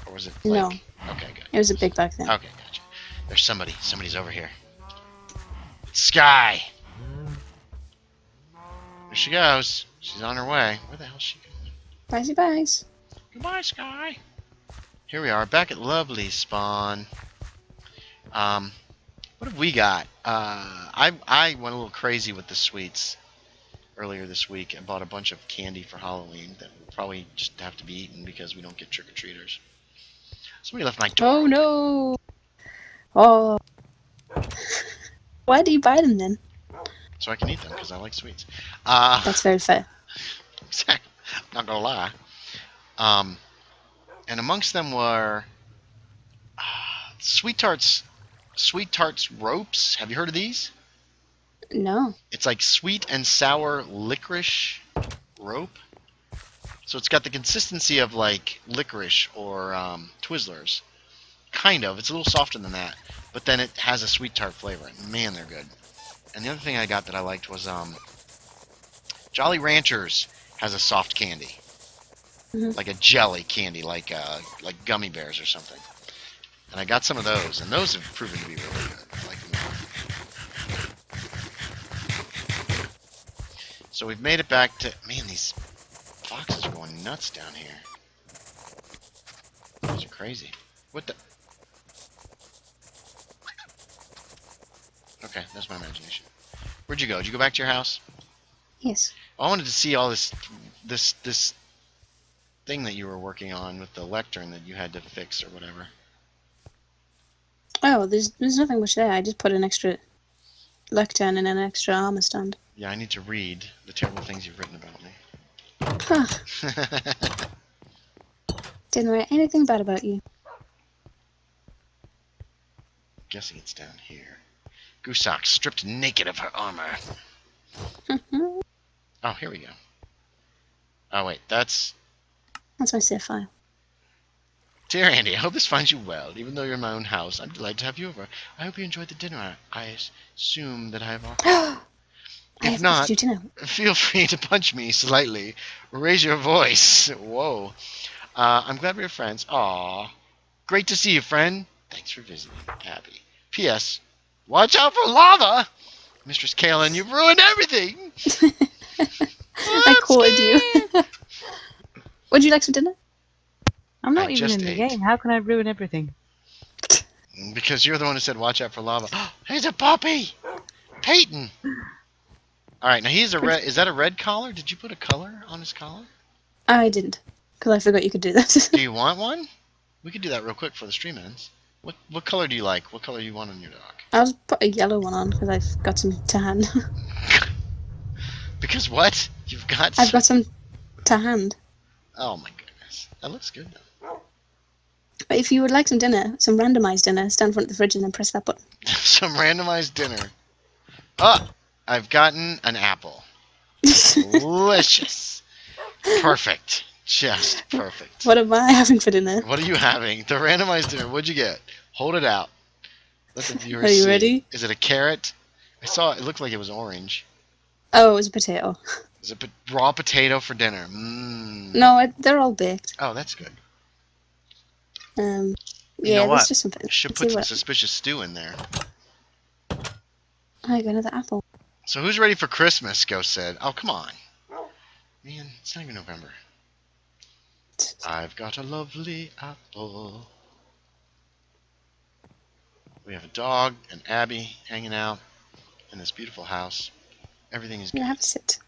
Or was it like... No. Okay, good. It was a big bag then. Okay, gotcha. There's somebody. Somebody's over here. It's Sky! There she goes. She's on her way. Where the hell's she going? Bye. Goodbye, Sky. Here we are, back at Lovely Spawn. What have we got? I went a little crazy with the sweets earlier this week and bought a bunch of candy for Halloween that will probably just have to be eaten because we don't get trick-or-treaters. Somebody left my door. Oh no! Oh. Why do you buy them then? So I can eat them because I like sweets. That's very fair. Not gonna lie. And amongst them were Sweet Tarts ropes. Have you heard of these? No. It's like sweet and sour licorice rope. So it's got the consistency of like licorice or Twizzlers. Kind of. It's a little softer than that. But then it has a sweet tart flavor. Man, they're good. And the other thing I got that I liked was Jolly Ranchers has a soft candy. Mm-hmm. Like a jelly candy, like gummy bears or something. And I got some of those, and those have proven to be really good. I like them. So we've made it back to... Man, these foxes are going nuts down here. These are crazy. What the... Okay, that's my imagination. Where'd you go? Did you go back to your house? Yes. I wanted to see all this thing that you were working on with the lectern that you had to fix or whatever. Oh, there's nothing much there. I just put an extra lectern and an extra armor stand. Yeah, I need to read the terrible things you've written about me. Huh. Didn't write anything bad about you. Guessing it's down here. Goosock stripped naked of her armor. Oh, here we go. Oh, wait, that's my save file. Dear Andy, I hope this finds you well. Even though you're in my own house, I'm delighted to have you over. I hope you enjoyed the dinner. I assume that I have offered. If not, feel free to punch me slightly. Raise your voice. Whoa. I'm glad we're friends. Aw. Great to see you, friend. Thanks for visiting, Abby. P.S. Watch out for lava! Mistress Kaelin, you've ruined everything! I quoted you. Would you like some dinner? I'm not even in the game. How can I ruin everything? Because you're the one who said watch out for lava. He's a puppy! Peyton! Alright, now he's a red... Is that a red collar? Did you put a color on his collar? I didn't. Because I forgot you could do that. Do you want one? We could do that real quick before the stream ends. What color do you like? What color do you want on your dog? I'll put a yellow one on because I've got some to hand. Because what? I've got some to hand. Oh my goodness. That looks good though. But if you would like some dinner, some randomized dinner, stand in front of the fridge and then press that button. Some randomized dinner. Oh! I've gotten an apple. Delicious. Perfect. Just perfect. What am I having for dinner? What are you having? The randomized dinner. What'd you get? Hold it out. Let the viewers see. Are you ready? Is it a carrot? I saw it looked like it was orange. Oh, it was a potato. Is it raw potato for dinner? Mmm. No, they're all baked. Oh, that's good. Yeah, you know what? There's just something. Should put some suspicious stew in there. I got another apple. So who's ready for Christmas? Ghost said. Oh, come on. Man, it's not even November. I've got a lovely apple. We have a dog and Abby hanging out in this beautiful house. Everything is good. Yeah, have a sit.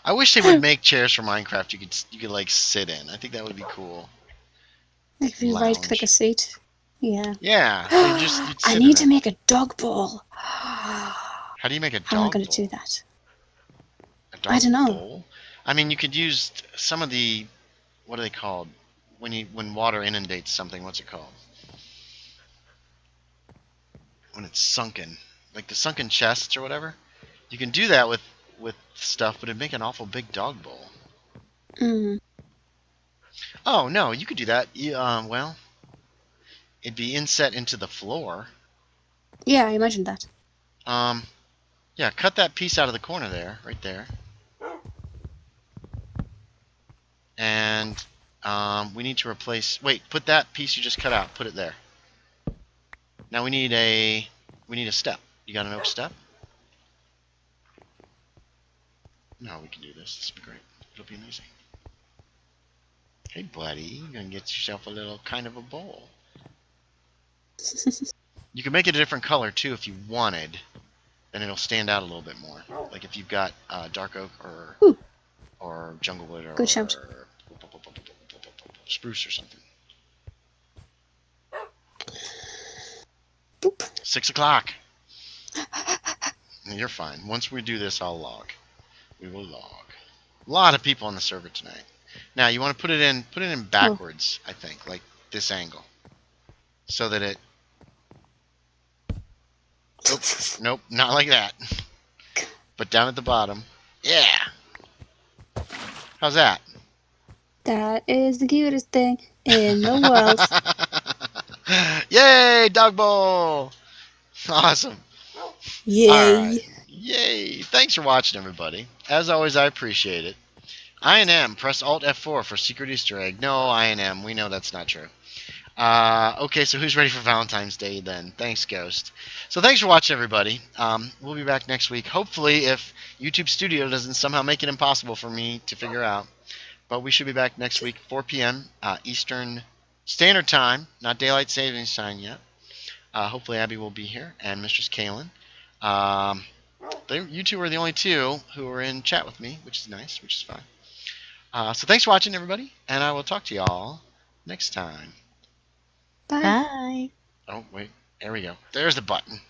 I wish they would make chairs for Minecraft you could like sit in. I think that would be cool. If you right click a seat. Yeah. Yeah. I need to make a dog bowl. How do you make a dog How am I going bowl? to do that? I don't know. bowl? I mean, you could use some of the, what are they called? When water inundates something, what's it called? When it's sunken, like the sunken chests or whatever. You can do that with stuff, but it'd make an awful big dog bowl. Mm. Oh no, you could do that. Well, it'd be inset into the floor. Yeah, I imagined that. Yeah, cut that piece out of the corner there, right there. And we need to replace. Wait, put that piece you just cut out. Put it there. Now we need a step. You got an oak step? No, we can do this. This will be great. It'll be amazing. Hey, buddy, you're gonna get yourself a little kind of a bowl. You can make it a different color too if you wanted. Then it'll stand out a little bit more. Like if you've got dark oak or jungle wood or Good shout. spruce or something. Boop. 6 o'clock. You're fine. Once we do this, I'll log. We will log. A lot of people on the server tonight. Now you want to put it in backwards, I think, like this angle, so that it. Nope, not like that. But down at the bottom. Yeah. How's that? That is the cutest thing in the world. Yay, dog bowl! Awesome. Yay. All right. Yay. Thanks for watching, everybody. As always, I appreciate it. INM, press Alt F4 for secret Easter egg. No, INM, we know that's not true. Okay, so who's ready for Valentine's Day then? Thanks, Ghost. So thanks for watching, everybody. We'll be back next week. Hopefully, if YouTube Studio doesn't somehow make it impossible for me to figure out. But we should be back next week, 4 p.m. Eastern Standard Time. Not Daylight Savings Time yet. Hopefully, Abby will be here, and Mistress Kaylin. You two are the only two who are in chat with me, which is nice, which is fine. So thanks for watching, everybody, and I will talk to y'all next time. Bye. Bye. Oh, wait. There we go. There's the button.